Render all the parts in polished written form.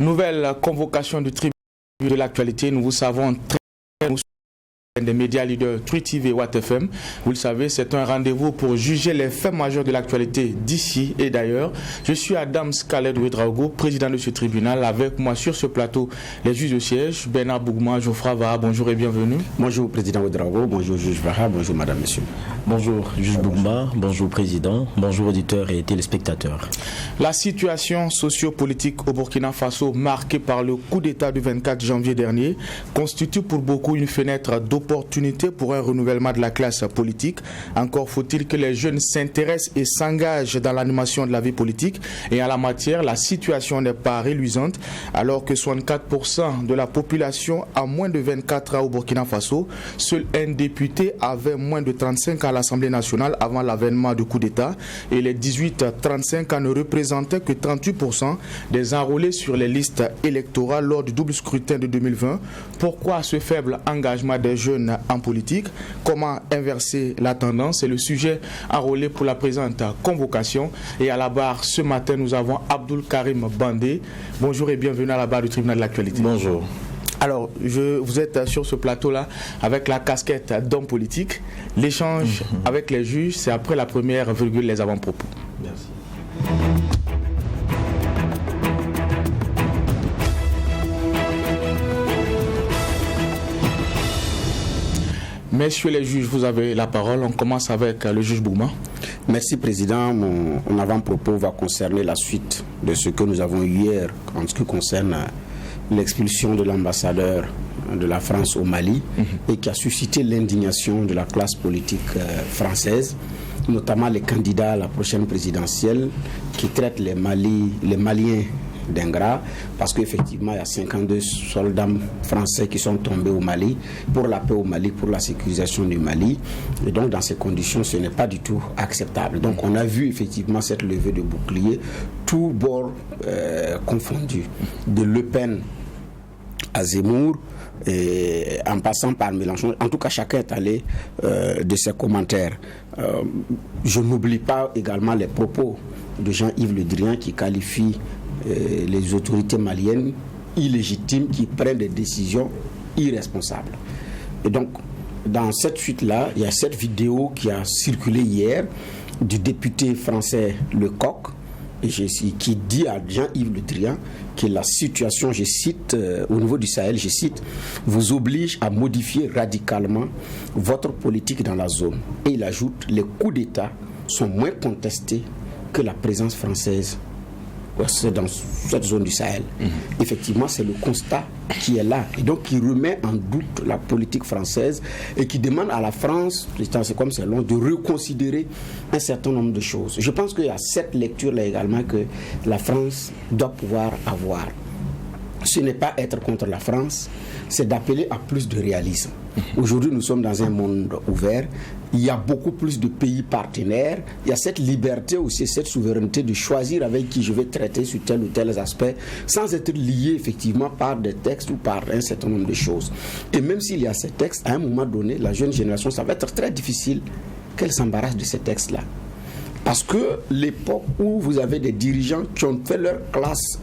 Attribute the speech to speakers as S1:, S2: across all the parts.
S1: Nouvelle convocation du tribunal de l'actualité. Nous vous savons très bien des médias leaders True TV et Watt FM. Vous le savez, c'est un rendez-vous pour juger les faits majeurs de l'actualité d'ici et d'ailleurs. Je suis Adam Khaled Ouedraogo, président de ce tribunal. Avec moi sur ce plateau, les juges de siège, Bernard Bougma, Geoffroy Vaha, bonjour et bienvenue.
S2: Bonjour président Ouedraogo, bonjour juge Vaha, bonjour madame, monsieur.
S3: Bonjour juge Bougma, bonjour président, bonjour auditeurs et téléspectateurs.
S1: La situation socio-politique au Burkina Faso, marquée par le coup d'État du 24 janvier dernier, constitue pour beaucoup une fenêtre d'opportunité pour un renouvellement de la classe politique. Encore faut-il que les jeunes s'intéressent et s'engagent dans l'animation de la vie politique. Et en la matière, la situation n'est pas reluisante, alors que 64% de la population a moins de 24 ans au Burkina Faso. Seul un député avait moins de 35 ans à l'Assemblée nationale avant l'avènement du coup d'État. Et les 18-35 ans ne représentaient que 38% des enrôlés sur les listes électorales lors du double scrutin de 2020. Pourquoi ce faible engagement des jeunes en politique? Comment inverser la tendance? C'est le sujet enrôlé pour la présente convocation. Et à la barre ce matin, nous avons Abdoul Karim Bandé. Bonjour et bienvenue à la barre du tribunal de l'actualité.
S3: Bonjour.
S1: Alors, vous êtes sur ce plateau-là avec la casquette d'homme politique. L'échange avec les juges, c'est après la première virgule, les avant-propos.
S3: Merci.
S1: Messieurs les juges, vous avez la parole. On commence avec le juge Bougma.
S2: Merci président. Mon avant-propos va concerner la suite de ce que nous avons eu hier en ce qui concerne l'expulsion de l'ambassadeur de la France au Mali et qui a suscité l'indignation de la classe politique française, notamment les candidats à la prochaine présidentielle qui traitent les Maliens d'ingrats, parce qu'effectivement il y a 52 soldats français qui sont tombés au Mali pour la paix au Mali, pour la sécurisation du Mali, et donc dans ces conditions ce n'est pas du tout acceptable. Donc on a vu effectivement cette levée de bouclier, tous bords confondus, de Le Pen à Zemmour, et en passant par Mélenchon. En tout cas, chacun est allé de ses commentaires. Je n'oublie pas également les propos de Jean-Yves Le Drian qui qualifie les autorités maliennes illégitimes, qui prennent des décisions irresponsables. Et donc, dans cette suite-là, il y a cette vidéo qui a circulé hier du député français Lecoq, qui dit à Jean-Yves Le Drian que la situation, je cite, au niveau du Sahel, je cite, vous oblige à modifier radicalement votre politique dans la zone. Et il ajoute, les coups d'État sont moins contestés que la présence française dans cette zone du Sahel. Effectivement, c'est le constat qui est là, et donc qui remet en doute la politique française et qui demande à la France, c'est comme c'est long, de reconsidérer un certain nombre de choses. Je pense qu'il y a cette lecture-là également que la France doit pouvoir avoir. Ce n'est pas être contre la France, c'est d'appeler à plus de réalisme. Aujourd'hui, nous sommes dans un monde ouvert. Il y a beaucoup plus de pays partenaires. Il y a cette liberté aussi, cette souveraineté de choisir avec qui je vais traiter sur tel ou tel aspect, sans être lié effectivement par des textes ou par un certain nombre de choses. Et même s'il y a ces textes, à un moment donné, la jeune génération, ça va être très difficile qu'elle s'embarrasse de ces textes-là. Parce que l'époque où vous avez des dirigeants qui ont fait leur classe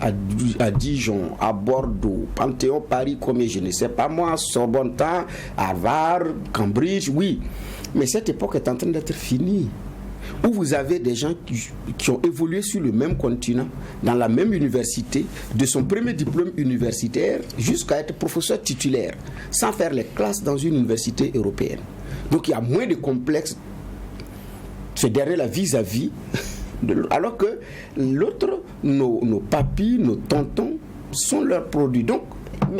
S2: à Dijon, à Bordeaux, Panthéon, Paris, comme je ne sais pas moi, Sorbonne, Harvard, Cambridge, oui. Mais cette époque est en train d'être finie. Où vous avez des gens qui ont évolué sur le même continent, dans la même université, de son premier diplôme universitaire jusqu'à être professeur titulaire, sans faire les classes dans une université européenne. Donc il y a moins de complexes. C'est derrière la vis-à-vis, alors que l'autre, nos papis, nos tontons sont leurs produits. Donc,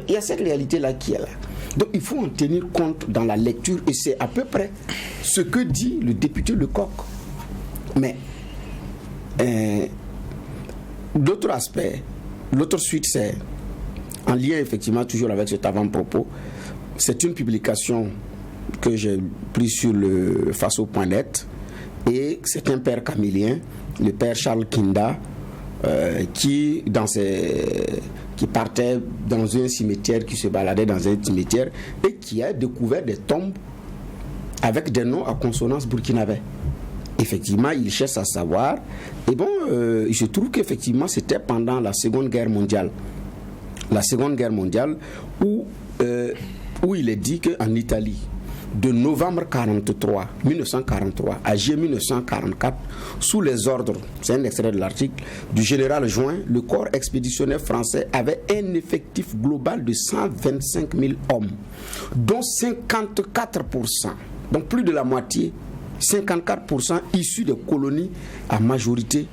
S2: il y a cette réalité-là qui est là. Donc, il faut en tenir compte dans la lecture, et c'est à peu près ce que dit le député Lecoq. Mais, d'autres aspects, l'autre suite, c'est en lien effectivement toujours avec cet avant-propos. C'est une publication que j'ai prise sur le faso.net. Et c'est un père camélien, le père Charles Kinda, qui partait dans un cimetière, qui se baladait dans un cimetière et qui a découvert des tombes avec des noms à consonance burkinabé. Effectivement, il cherche à savoir. Et bon, il se trouve qu'effectivement, c'était pendant la Seconde Guerre mondiale. la Seconde Guerre mondiale, où il est dit qu'en Italie, de novembre 1943 à juillet 1944, sous les ordres, c'est un extrait de l'article, du général Join, le corps expéditionnaire français avait un effectif global de 125 000 hommes, dont 54%, donc plus de la moitié, 54% issus des colonies à majorité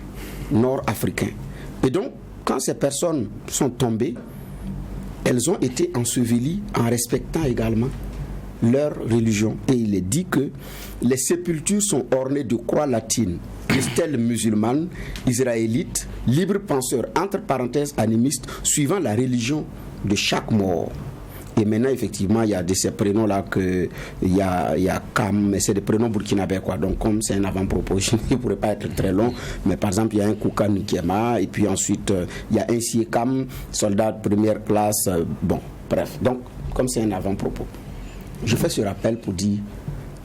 S2: nord-africaine. Et donc, quand ces personnes sont tombées, elles ont été ensevelies en respectant également leur religion. Et il est dit que les sépultures sont ornées de croix latines, de stèles musulmanes, israélites, libres penseurs, entre parenthèses animistes, suivant la religion de chaque mort. Et maintenant, effectivement, il y a de ces prénoms-là il y a Kam, mais c'est des prénoms burkinabés, quoi. Donc, comme c'est un avant-propos, il ne pourrait pas être très long. Mais par exemple, il y a un Kouka Nkiema, et puis ensuite, il y a un Siekam, soldat de première classe. Bon, bref. Donc, comme c'est un avant-propos, je fais ce rappel pour dire,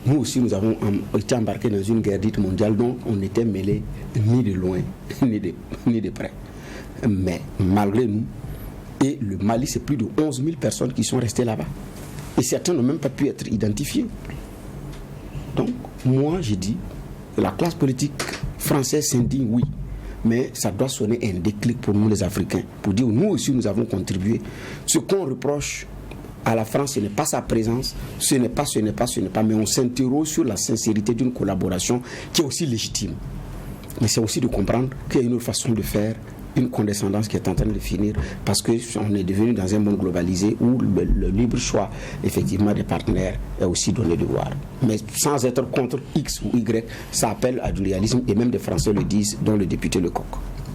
S2: nous aussi, nous avons été embarqués dans une guerre dite mondiale, donc on n'était mêlés ni de loin, ni de près. Mais malgré nous, et le Mali, c'est plus de 11 000 personnes qui sont restées là-bas. Et certains n'ont même pas pu être identifiés. Donc, moi, j'ai dit, la classe politique française s'indigne, oui. Mais ça doit sonner un déclic pour nous, les Africains. Pour dire, nous aussi, nous avons contribué. Ce qu'on reproche à la France, ce n'est pas sa présence, ce n'est pas, mais on s'interroge sur la sincérité d'une collaboration qui est aussi légitime. Mais c'est aussi de comprendre qu'il y a une autre façon de faire, une condescendance qui est en train de finir, parce qu'on est devenu dans un monde globalisé où le libre choix, effectivement, des partenaires est aussi donné de voir. Mais sans être contre X ou Y, ça appelle à du réalisme, et même des Français le disent, dont le député Lecoq.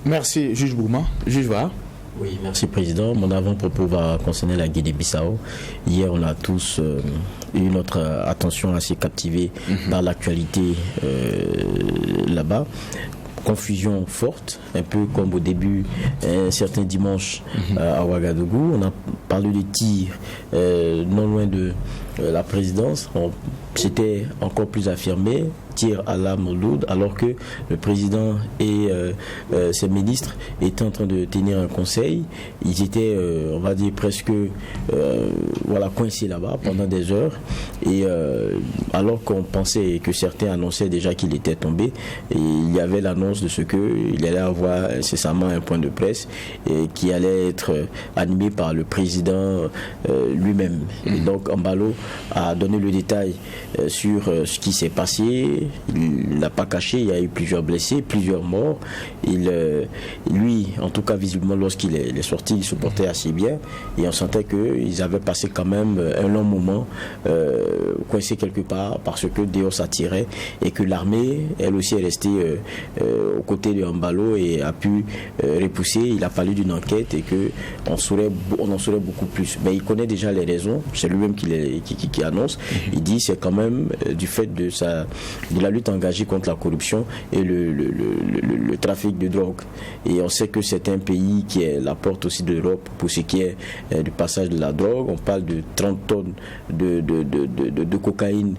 S1: Merci, juge Bouma. Juge Va.
S3: Oui, merci Président. Mon avant-propos va concerner la Guinée-Bissau. Hier, on a tous eu notre attention assez captivée par l'actualité là-bas. Confusion forte, un peu comme au début, un certain dimanche à Ouagadougou. On a parlé de tirs non loin de la présidence. C'était encore plus affirmé, tir à l'arme lourde, alors que le président et ses ministres étaient en train de tenir un conseil. Ils étaient, on va dire, presque coincés là-bas pendant des heures. Et alors qu'on pensait que certains annonçaient déjà qu'il était tombé, et il y avait l'annonce de ce qu'il allait avoir incessamment un point de presse et qui allait être animé par le président lui-même. Et donc Embalo a donné le détail sur ce qui s'est passé. Il n'a pas caché, il y a eu plusieurs blessés, plusieurs morts. Lui, en tout cas visiblement, lorsqu'il est sorti, il se portait assez bien, et on sentait qu'ils avaient passé quand même un long moment coincés quelque part, parce que Dios attirait, et que l'armée, elle aussi, est restée aux côtés de Embalo et a pu repousser. Il a fallu d'une enquête et qu'on en saurait beaucoup plus. Mais il connaît déjà les raisons, c'est lui-même qui annonce. Il dit c'est quand même du fait de la lutte engagée contre la corruption et le trafic de drogue. Et on sait que c'est un pays qui est la porte aussi de l'Europe pour ce qui est du passage de la drogue. On parle de 30 tonnes de cocaïne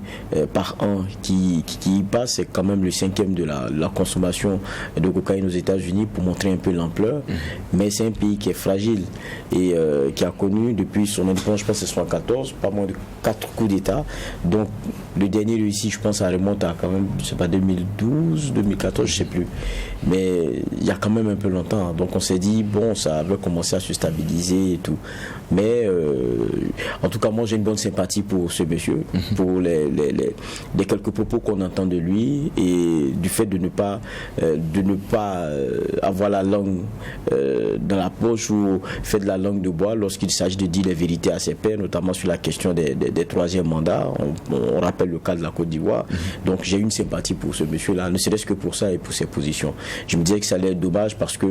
S3: par an qui y passe. C'est quand même le 5e de la consommation de cocaïne aux États-Unis, pour montrer un peu l'ampleur. Mais c'est un pays qui est fragile et qui a connu depuis son indépendance, je pense que c'est 1974, pas moins de 4 coups d'État. Donc le dernier réussi, je pense, ça remonte à quand même, je sais pas, 2012, 2014, je sais plus. Mais il y a quand même un peu longtemps. Donc on s'est dit, bon, ça avait commencé à se stabiliser et tout. Mais en tout cas, moi j'ai une bonne sympathie pour ce monsieur, pour les quelques propos qu'on entend de lui, et du fait de ne pas avoir la langue dans la poche ou faire de la langue de bois lorsqu'il s'agit de dire les vérités à ses pairs, notamment sur la question des troisièmes mandats. On rappelle le cas de la Côte d'Ivoire. Donc j'ai une sympathie pour ce monsieur-là, ne serait-ce que pour ça et pour ses positions. Je me disais que ça allait être dommage parce que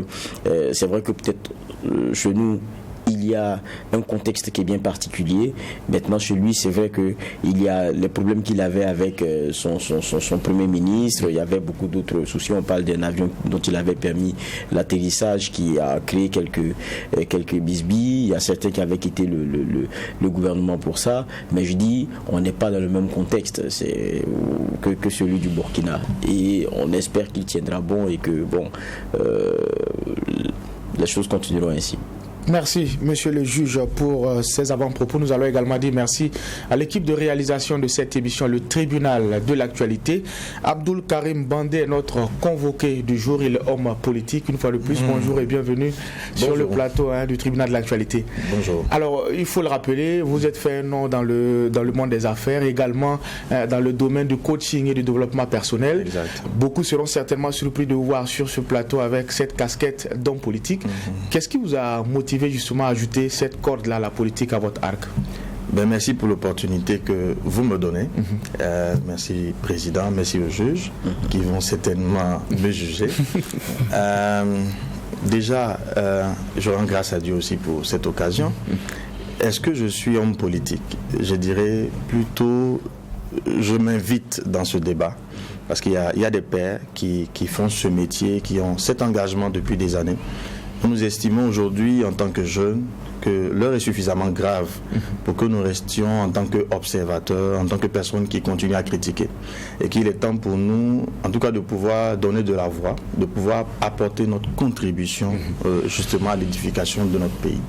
S3: c'est vrai que peut-être chez nous, il y a un contexte qui est bien particulier. Maintenant, chez lui, c'est vrai qu'il y a les problèmes qu'il avait avec son premier ministre. Il y avait beaucoup d'autres soucis. On parle d'un avion dont il avait permis l'atterrissage qui a créé quelques bisbilles. Il y a certains qui avaient quitté le gouvernement pour ça. Mais je dis, on n'est pas dans le même contexte que celui du Burkina. Et on espère qu'il tiendra bon et que les choses continueront ainsi.
S1: Merci, monsieur le juge, pour ces avant-propos. Nous allons également dire merci à l'équipe de réalisation de cette émission, le tribunal de l'actualité. Abdoul Karim Bandé est notre convoqué du jour. Il est homme politique. Une fois de plus, bonjour et bienvenue sur le plateau du tribunal de l'actualité.
S4: Bonjour.
S1: Alors, il faut le rappeler, vous êtes fait un nom dans le monde des affaires, également dans le domaine du coaching et du développement personnel.
S4: Exact.
S1: Beaucoup seront certainement surpris de vous voir sur ce plateau avec cette casquette d'homme politique. Qu'est-ce qui vous a motivé justement à ajouter cette corde-là, la politique, à votre arc?
S4: Merci pour l'opportunité que vous me donnez. Merci Président, merci aux juges qui vont certainement me juger. Déjà, je rends grâce à Dieu aussi pour cette occasion. Est-ce que je suis homme politique? Je dirais plutôt, je m'invite dans ce débat. Parce qu'il y a des pères qui font ce métier, qui ont cet engagement depuis des années. Nous estimons aujourd'hui, en tant que jeunes, que l'heure est suffisamment grave pour que nous restions en tant qu'observateurs, en tant que personnes qui continuent à critiquer. Et qu'il est temps pour nous, en tout cas, de pouvoir donner de la voix, de pouvoir apporter notre contribution justement à l'édification de notre pays.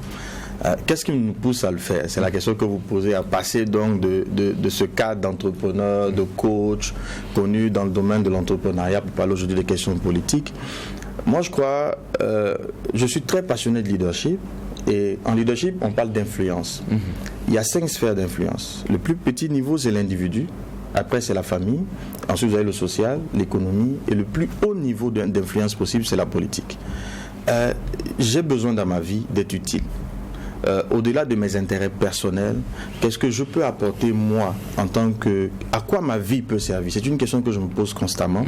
S4: Qu'est-ce qui nous pousse à le faire? C'est la question que vous posez, à passer donc de ce cadre d'entrepreneur, de coach, connu dans le domaine de l'entrepreneuriat, pour parler aujourd'hui des questions politiques. Moi, je crois, je suis très passionné de leadership. Et en leadership, on parle d'influence. Il y a 5 sphères d'influence. Le plus petit niveau, c'est l'individu. Après, c'est la famille. Ensuite, vous avez le social, l'économie. Et le plus haut niveau d'influence possible, c'est la politique. J'ai besoin dans ma vie d'être utile. Au-delà de mes intérêts personnels, qu'est-ce que je peux apporter moi en tant que... À quoi ma vie peut servir? C'est une question que je me pose constamment.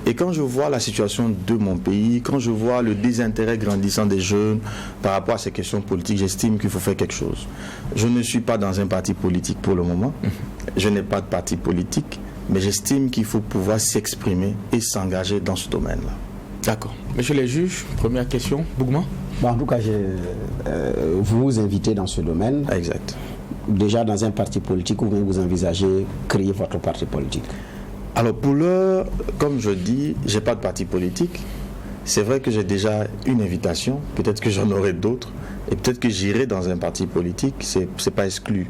S4: Et quand je vois la situation de mon pays, quand je vois le désintérêt grandissant des jeunes par rapport à ces questions politiques, j'estime qu'il faut faire quelque chose. Je ne suis pas dans un parti politique pour le moment. Je n'ai pas de parti politique, mais j'estime qu'il faut pouvoir s'exprimer et s'engager dans ce domaine-là.
S1: D'accord. Monsieur les juges, première question. Bougman?
S2: En tout cas, vous vous invitez dans ce domaine.
S4: Exact.
S2: Déjà dans un parti politique, ou bien vous envisagez créer votre parti politique?
S4: Alors pour l'heure, comme je dis, je n'ai pas de parti politique. C'est vrai que j'ai déjà une invitation. Peut-être que j'en aurai d'autres. Et peut-être que j'irai dans un parti politique. C'est pas exclu.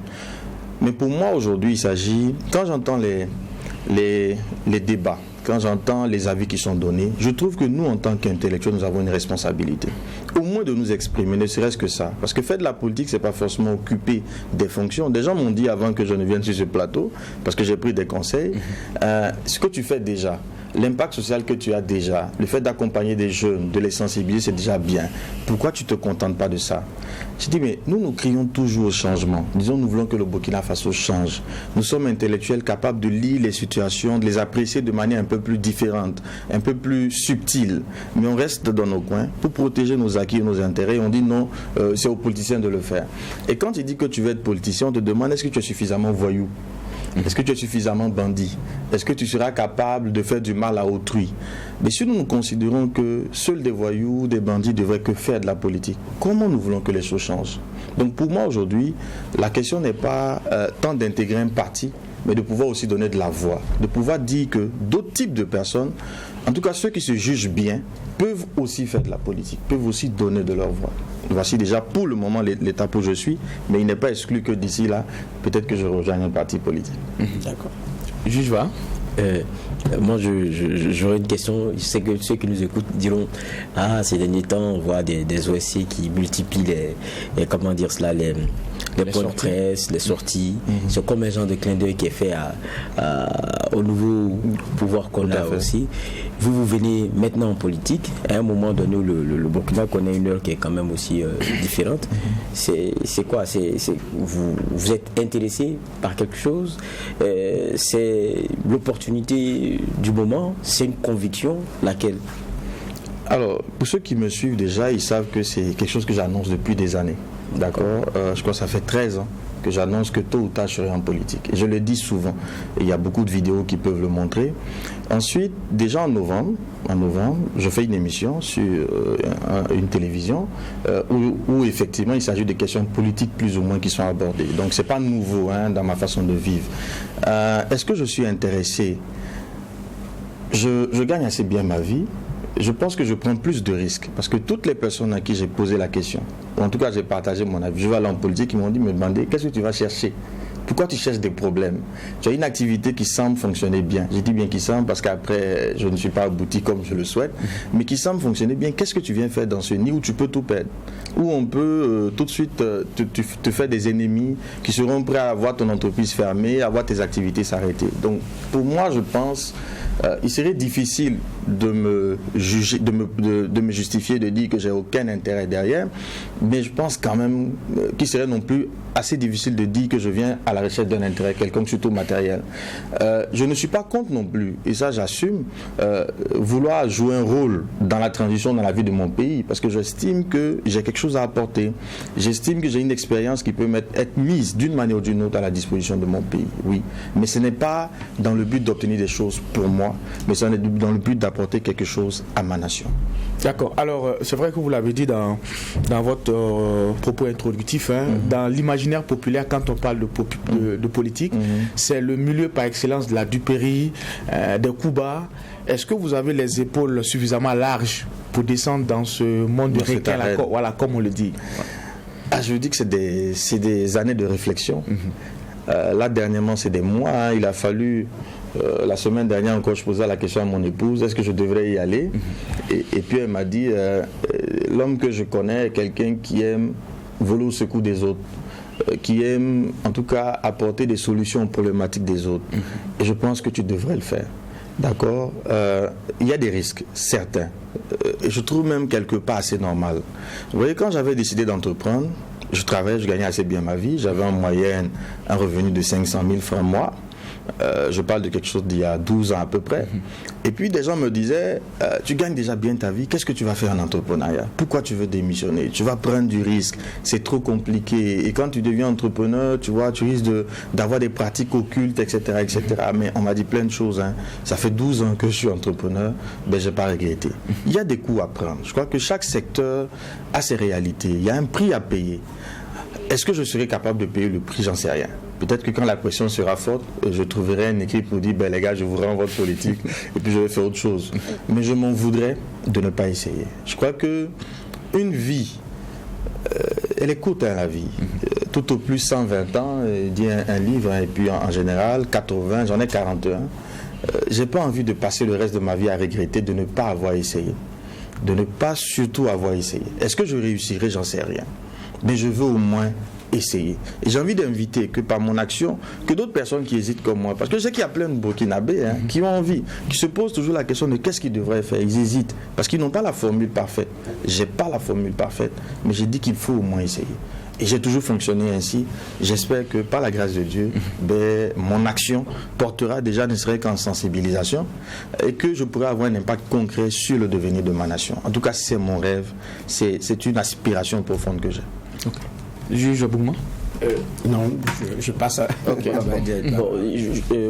S4: Mais pour moi, aujourd'hui, il s'agit... Quand j'entends les débats, quand j'entends les avis qui sont donnés, je trouve que nous, en tant qu'intellectuels, nous avons une responsabilité. Au moins de nous exprimer, ne serait-ce que ça. Parce que faire de la politique, c'est pas forcément occuper des fonctions. Des gens m'ont dit avant que je ne vienne sur ce plateau, parce que j'ai pris des conseils, ce que tu fais déjà, l'impact social que tu as déjà, le fait d'accompagner des jeunes, de les sensibiliser, c'est déjà bien. Pourquoi tu ne te contentes pas de ça? Je dis, mais nous crions toujours au changement. Disons, nous voulons que le Burkina Faso change. Nous sommes intellectuels capables de lire les situations, de les apprécier de manière un peu plus différente, un peu plus subtile. Mais on reste dans nos coins pour protéger nos acquis et nos intérêts. Et on dit non, c'est aux politiciens de le faire. Et quand tu dis que tu veux être politicien, on te demande, est-ce que tu es suffisamment voyou? Est-ce que tu es suffisamment bandit? Est-ce que tu seras capable de faire du mal à autrui? Mais si nous considérons que seuls des voyous, des bandits devraient que faire de la politique, comment nous voulons que les choses changent? Donc pour moi aujourd'hui, la question n'est pas tant d'intégrer un parti, mais de pouvoir aussi donner de la voix, de pouvoir dire que d'autres types de personnes, en tout cas ceux qui se jugent bien, peuvent aussi faire de la politique, peuvent aussi donner de leur voix. Voici déjà pour le moment l'étape où je suis, mais il n'est pas exclu que d'ici là, peut-être que je rejoigne un parti politique.
S3: D'accord.
S1: Juge va.
S3: Moi, j'aurais une question. Je sais que ceux qui nous écoutent diront, ces derniers temps, on voit des OSC qui multiplient les comment dire cela, les points de presse, les sorties. C'est comme un genre de clin d'œil qui est fait au nouveau pouvoir qu'on a aussi. Vous venez maintenant en politique. À un moment donné, le Burkina connaît une heure qui est quand même aussi différente. C'est quoi? Vous êtes intéressé par quelque chose? C'est l'opportunité du moment? C'est une conviction? Laquelle?
S4: Alors, pour ceux qui me suivent déjà, ils savent que c'est quelque chose que j'annonce depuis des années. D'accord. Je crois que ça fait 13 ans que j'annonce que tôt ou tard je serai en politique. Et je le dis souvent. Et il y a beaucoup de vidéos qui peuvent le montrer. Ensuite, déjà en novembre, je fais une émission sur une télévision où effectivement il s'agit de questions politiques plus ou moins qui sont abordées. Donc c'est pas nouveau dans ma façon de vivre. Est-ce que je suis intéressé? je gagne assez bien ma vie. Je pense que je prends plus de risques parce que toutes les personnes à qui j'ai posé la question, ou en tout cas j'ai partagé mon avis, je vais aller en politique, ils m'ont dit, me demander, qu'est-ce que tu vas chercher? Pourquoi tu cherches des problèmes? Tu as une activité qui semble fonctionner bien. Je dis bien qui semble parce qu'après, je ne suis pas abouti comme je le souhaite, mais qui semble fonctionner bien. Qu'est-ce que tu viens faire dans ce nid où tu peux tout perdre? Où on peut tout de suite te faire des ennemis qui seront prêts à voir ton entreprise fermée, à voir tes activités s'arrêter. Donc, pour moi, je pense il serait difficile de me juger, de me justifier, de dire que j'ai aucun intérêt derrière, mais je pense quand même qu'il serait non plus assez difficile de dire que je viens à la recherche d'un intérêt quelconque, surtout matériel. Je ne suis pas contre non plus, et ça j'assume, vouloir jouer un rôle dans la transition dans la vie de mon pays, parce que j'estime que j'ai quelque chose à apporter. J'estime que j'ai une expérience qui peut être mise d'une manière ou d'une autre à la disposition de mon pays, oui. Mais ce n'est pas dans le but d'obtenir des choses pour moi, mais c'est dans le but d'apporter quelque chose à ma nation.
S1: D'accord. Alors, c'est vrai que vous l'avez dit dans votre propos introductif, dans l'imaginaire populaire, quand on parle de politique, c'est le milieu par excellence de la duperie, des coups bas. Est-ce que vous avez les épaules suffisamment larges pour descendre dans ce monde du requin, voilà, comme on le dit?
S4: Je dis que c'est des années de réflexion. Là, dernièrement, c'est des mois. Il a fallu... la semaine dernière encore, je posais la question à mon épouse, est-ce que je devrais y aller? Et puis elle m'a dit, l'homme que je connais est quelqu'un qui aime voler au secours des autres, qui aime en tout cas apporter des solutions aux problématiques des autres. Et je pense que tu devrais le faire. D'accord? Il y a des risques, certains. Et je trouve même quelque part assez normal. Vous voyez, quand j'avais décidé d'entreprendre, je travaillais, je gagnais assez bien ma vie, j'avais en moyenne un revenu de 500 000 francs mois. Je parle de quelque chose d'il y a 12 ans à peu près. Et puis des gens me disaient, tu gagnes déjà bien ta vie, qu'est-ce que tu vas faire en entrepreneuriat? Pourquoi tu veux démissionner? Tu vas prendre du risque, c'est trop compliqué. Et quand tu deviens entrepreneur, tu vois, tu risques d'avoir des pratiques occultes, etc., etc. Mais on m'a dit plein de choses. Ça fait 12 ans que je suis entrepreneur, je n'ai pas regretté. Il y a des coûts à prendre. Je crois que chaque secteur a ses réalités. Il y a un prix à payer. Est-ce que je serai capable de payer le prix? J'en sais rien. Peut-être que quand la pression sera forte, je trouverai une équipe pour dire, les gars, je vous rends votre politique et puis je vais faire autre chose. Mais je m'en voudrais de ne pas essayer. Je crois que une vie, elle est courte, la vie. Tout au plus 120 ans, dit un livre, et puis en général, 80, j'en ai 41. J'ai pas envie de passer le reste de ma vie à regretter de ne pas avoir essayé. De ne pas surtout avoir essayé. Est-ce que je réussirai? J'en sais rien. Mais je veux au moins essayer. Et j'ai envie d'inviter que par mon action, que d'autres personnes qui hésitent comme moi, parce que je sais qu'il y a plein de Burkinabés qui ont envie, qui se posent toujours la question de qu'est-ce qu'ils devraient faire. Ils hésitent, parce qu'ils n'ont pas la formule parfaite. J'ai pas la formule parfaite, mais j'ai dit qu'il faut au moins essayer. Et j'ai toujours fonctionné ainsi. J'espère que par la grâce de Dieu, mon action portera déjà ne serait qu'en sensibilisation et que je pourrai avoir un impact concret sur le devenir de ma nation. En tout cas, c'est mon rêve, c'est une aspiration profonde que j'ai.
S1: Okay. Juge Bouma?
S2: Non, je passe à...
S3: Okay.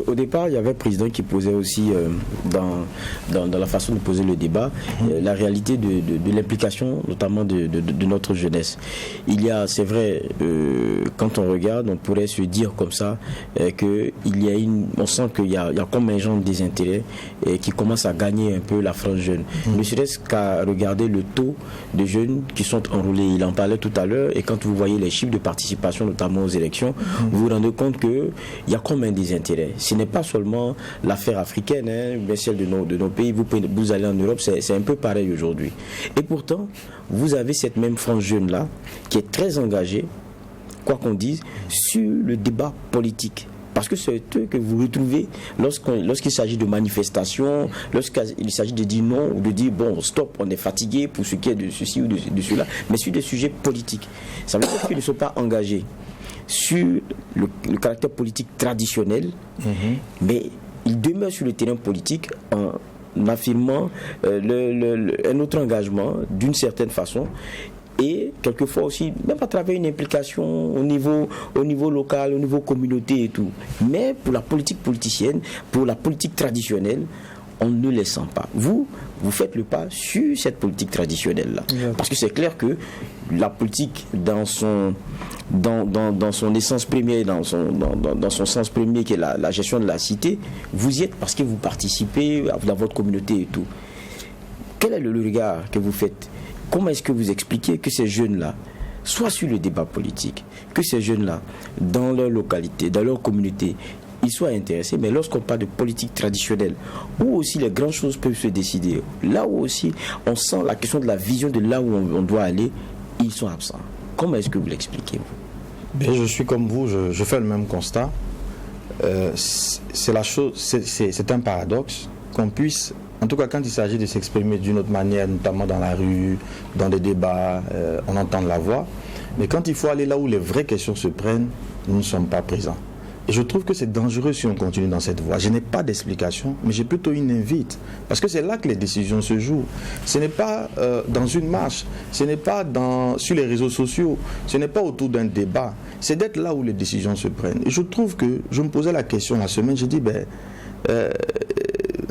S3: Au départ, il y avait un président qui posait aussi, dans la façon de poser le débat, la réalité de l'implication, notamment de notre jeunesse. Il y a, c'est vrai, quand on regarde, on pourrait se dire comme ça, on sent qu'il y a comme un genre de désintérêt qui commence à gagner un peu la frange jeune. Ne serait-ce qu'à regarder le taux de jeunes qui sont enrôlés. Il en parlait tout à l'heure, et quand vous voyez les chiffres de participation, notamment aux élections, vous vous rendez compte qu'il y a comme un désintérêt. Ce n'est pas seulement l'affaire africaine, mais celle de nos pays. Vous allez en Europe, c'est un peu pareil aujourd'hui. Et pourtant, vous avez cette même frange jeune-là qui est très engagée, quoi qu'on dise, sur le débat politique. Parce que c'est eux que vous retrouvez lorsqu'il s'agit de manifestations, lorsqu'il s'agit de dire non ou de dire bon, stop, on est fatigué pour ce qui est de ceci ou de cela, mais sur des sujets politiques. Ça veut dire qu'ils ne sont pas engagés sur le caractère politique traditionnel, mais ils demeurent sur le terrain politique en affirmant un autre engagement d'une certaine façon. Et quelquefois aussi, même à travers une implication au niveau local, au niveau communauté et tout. Mais pour la politique politicienne, pour la politique traditionnelle, on ne les sent pas. Vous faites le pas sur cette politique traditionnelle-là. Parce que c'est clair que la politique, dans son essence première, dans son sens premier, qui est la gestion de la cité, vous y êtes parce que vous participez dans votre communauté et tout. Quel est le regard que vous faites? Comment est-ce que vous expliquez que ces jeunes-là, soit sur le débat politique, que ces jeunes-là, dans leur localité, dans leur communauté, ils soient intéressés, mais lorsqu'on parle de politique traditionnelle, où aussi les grandes choses peuvent se décider, là où aussi on sent la question de la vision de là où on doit aller, ils sont absents. Comment est-ce que vous l'expliquez, vous?
S4: Je suis comme vous, je fais le même constat. C'est un paradoxe qu'on puisse, en tout cas quand il s'agit de s'exprimer d'une autre manière, notamment dans la rue, dans des débats, on entend la voix, mais quand il faut aller là où les vraies questions se prennent, nous ne sommes pas présents. Et je trouve que c'est dangereux si on continue dans cette voie. Je n'ai pas d'explication, mais j'ai plutôt une invite. Parce que c'est là que les décisions se jouent. Ce n'est pas dans une marche, ce n'est pas sur les réseaux sociaux, ce n'est pas autour d'un débat. C'est d'être là où les décisions se prennent. Et je trouve que, je me posais la question la semaine, j'ai dit,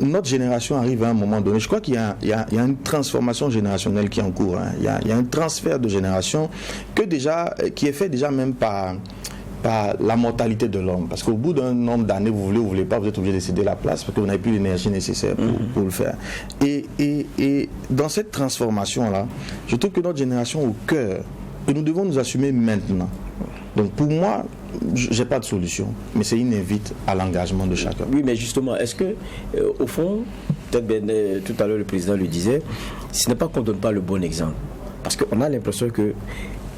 S4: notre génération arrive à un moment donné. Je crois qu'il y a une transformation générationnelle qui est en cours. Hein. Il y a un transfert de génération qui est fait déjà même par la mortalité de l'homme. Parce qu'au bout d'un nombre d'années, vous voulez ou vous voulez pas, vous êtes obligé de céder la place parce que vous n'avez plus l'énergie nécessaire pour le faire. Et dans cette transformation-là, je trouve que notre génération est au cœur et nous devons nous assumer maintenant. Donc pour moi, je n'ai pas de solution, mais c'est une invite à l'engagement de chacun.
S3: Oui, mais justement, est-ce que, au fond, peut-être tout à l'heure le président le disait, ce n'est pas qu'on ne donne pas le bon exemple. Parce qu'on a l'impression que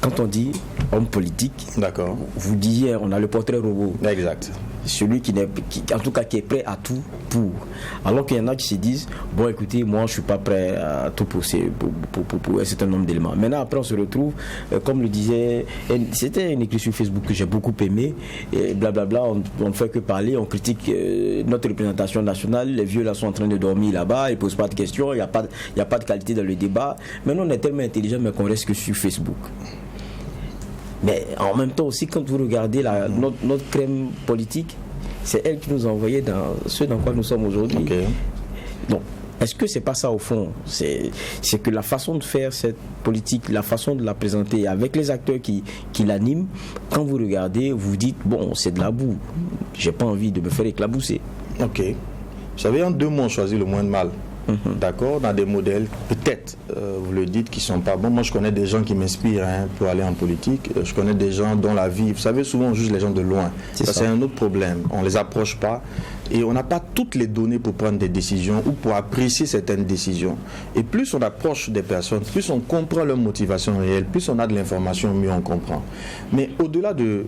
S3: quand on dit homme politique,
S4: d'accord,
S3: vous disiez on a le portrait robot.
S4: Exact.
S3: Celui qui en tout cas qui est prêt à tout pour. Alors qu'il y en a qui se disent bon écoutez, moi je ne suis pas prêt à tout pour un certain nombre d'éléments. Maintenant après on se retrouve, comme le disait, c'était une écriture sur Facebook que j'ai beaucoup aimé, et blablabla, on ne fait que parler, on critique notre représentation nationale, les vieux là sont en train de dormir là-bas, ils ne posent pas de questions, il n'y a pas de qualité dans le débat. Maintenant on est tellement intelligent mais qu'on reste que sur Facebook. Mais en même temps aussi, quand vous regardez notre crème politique, c'est elle qui nous a envoyé dans ce dans quoi nous sommes aujourd'hui.
S4: Okay.
S3: Donc, est-ce que c'est pas ça au fond? C'est que la façon de faire cette politique, la façon de la présenter avec les acteurs qui l'animent, quand vous regardez, vous dites, bon, c'est de la boue. J'ai pas envie de me faire éclabousser.
S4: Ok. Vous savez, en 2 mots, on choisit le moins de mal. D'accord, dans des modèles, peut-être, vous le dites, qui ne sont pas bons. Moi, je connais des gens qui m'inspirent pour aller en politique. Je connais des gens dont la vie, vous savez, souvent on juge les gens de loin. C'est un autre problème. On ne les approche pas et on n'a pas toutes les données pour prendre des décisions ou pour apprécier certaines décisions. Et plus on approche des personnes, plus on comprend leur motivation réelle, plus on a de l'information, mieux on comprend. Mais au-delà de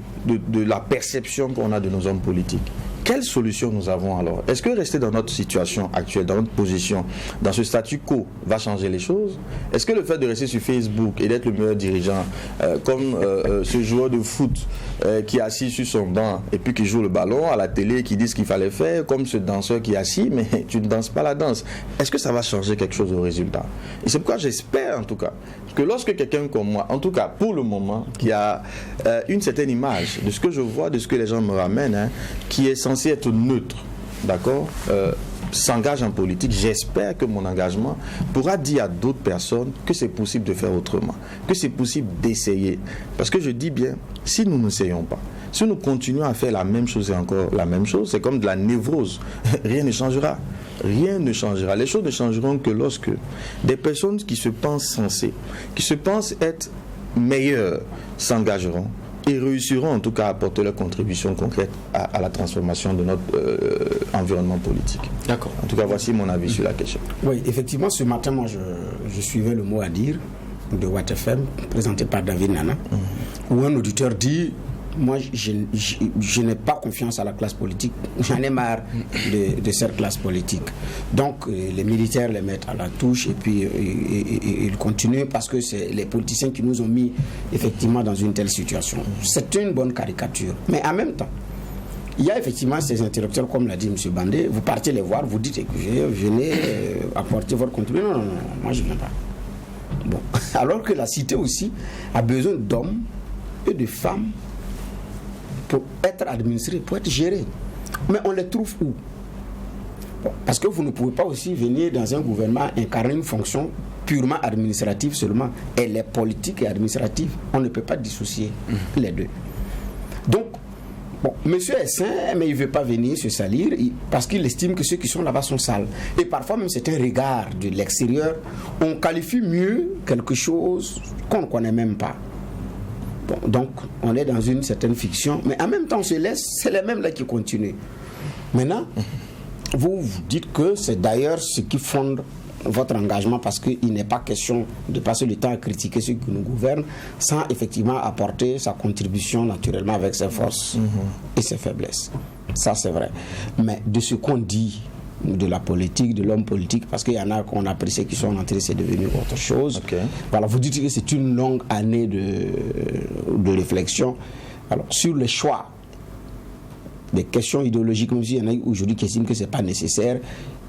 S4: la perception qu'on a de nos hommes politiques, quelle solution nous avons alors? Est-ce que rester dans notre situation actuelle, dans notre position, dans ce statu quo, va changer les choses? Est-ce que le fait de rester sur Facebook et d'être le meilleur dirigeant, comme ce joueur de foot qui est assis sur son banc et puis qui joue le ballon à la télé, qui dit ce qu'il fallait faire, comme ce danseur qui est assis, mais tu ne danses pas la danse, est-ce que ça va changer quelque chose au résultat? Et c'est pourquoi j'espère en tout cas que lorsque quelqu'un comme moi, en tout cas pour le moment, qui a une certaine image de ce que je vois, de ce que les gens me ramènent, qui est censé être neutre, d'accord, s'engage en politique, j'espère que mon engagement pourra dire à d'autres personnes que c'est possible de faire autrement, que c'est possible d'essayer. Parce que je dis bien, si nous n'essayons pas, si nous continuons à faire la même chose et encore la même chose, c'est comme de la névrose, rien ne changera. Rien ne changera. Les choses ne changeront que lorsque des personnes qui se pensent sensées, qui se pensent être meilleures, s'engageront et réussiront en tout cas à apporter leur contribution concrète à la transformation de notre environnement politique.
S3: D'accord.
S4: En tout cas, voici mon avis sur la question.
S2: Oui, effectivement, ce matin, moi, je suivais le mot à dire de Watt FM, présenté par David Nana, où un auditeur dit moi, je n'ai pas confiance à la classe politique. J'en ai marre de cette classe politique. Donc, les militaires les mettent à la touche et puis ils continuent parce que c'est les politiciens qui nous ont mis effectivement dans une telle situation. C'est une bonne caricature. Mais en même temps, il y a effectivement ces interlocuteurs, comme l'a dit M. Bandé, vous partez les voir, vous dites que venez apporter votre contribution. Non, moi je ne viens pas. Bon. Alors que la cité aussi a besoin d'hommes et de femmes pour être administrés, pour être gérés. Mais on les trouve où? Parce que vous ne pouvez pas aussi venir dans un gouvernement incarner une fonction purement administrative seulement. Elle est politique et administrative. On ne peut pas dissocier les deux. Donc, bon, monsieur est sain, mais il ne veut pas venir se salir parce qu'il estime que ceux qui sont là-bas sont sales. Et parfois même c'est un regard de l'extérieur. On qualifie mieux quelque chose qu'on ne connaît même pas. Bon, donc on est dans une certaine fiction, mais en même temps on se laisse, c'est les mêmes là qui continuent. Maintenant, vous dites que c'est d'ailleurs ce qui fonde votre engagement, parce qu'il n'est pas question de passer le temps à critiquer ceux qui nous gouvernent sans effectivement apporter sa contribution naturellement avec ses forces et ses faiblesses. Ça c'est vrai. Mais de ce qu'on dit de la politique, de l'homme politique, parce qu'il y en a qu'on apprécie qui sont entrés, c'est devenu autre chose.
S4: Okay.
S2: Voilà, vous dites que c'est une longue année de réflexion. Alors, sur le choix des questions idéologiques, même s'il y en a aujourd'hui qui estiment que ce n'est pas nécessaire,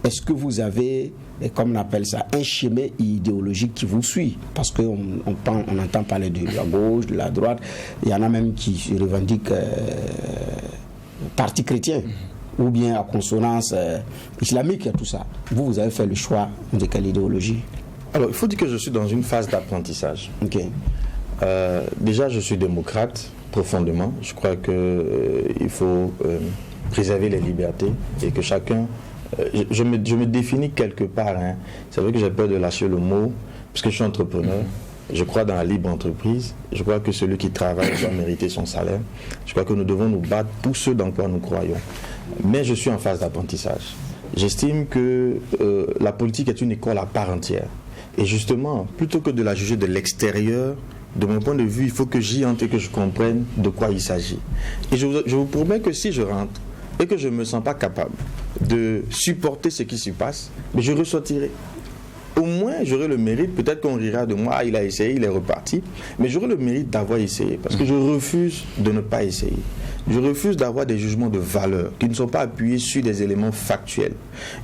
S2: est-ce que vous avez, comme on appelle ça, un schéma idéologique qui vous suit? Parce qu'on entend parler de la gauche, de la droite, il y en a même qui se revendiquent parti chrétien, ou bien à consonance islamique et tout ça. Vous avez fait le choix de quelle idéologie?
S4: Alors, il faut dire que je suis dans une phase d'apprentissage.
S2: Ok.
S4: Déjà, je suis démocrate profondément. Je crois qu'il faut préserver les libertés et que chacun... je me définis quelque part. Hein. C'est vrai que j'ai peur de lâcher le mot, parce que je suis entrepreneur. Je crois dans la libre entreprise. Je crois que celui qui travaille doit mériter son salaire. Je crois que nous devons nous battre pour ce dans quoi nous croyons. Mais je suis en phase d'apprentissage. J'estime que la politique est une école à part entière. Et justement, plutôt que de la juger de l'extérieur, de mon point de vue, il faut que j'y entre et que je comprenne de quoi il s'agit. Et je vous promets que si je rentre et que je ne me sens pas capable de supporter ce qui se passe, mais je ressortirai. Au moins, j'aurai le mérite, peut-être qu'on rira de moi, il a essayé, il est reparti, mais j'aurai le mérite d'avoir essayé, parce que je refuse de ne pas essayer. Je refuse d'avoir des jugements de valeur qui ne sont pas appuyés sur des éléments factuels.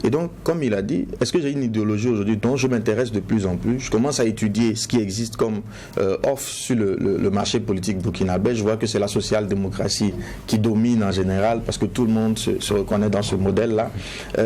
S4: Et donc, comme il a dit, est-ce que j'ai une idéologie aujourd'hui dont je m'intéresse de plus en plus? Je commence à étudier ce qui existe comme offre sur le marché politique burkinabé. Je vois que c'est la social-démocratie qui domine en général, parce que tout le monde se reconnaît dans ce modèle-là.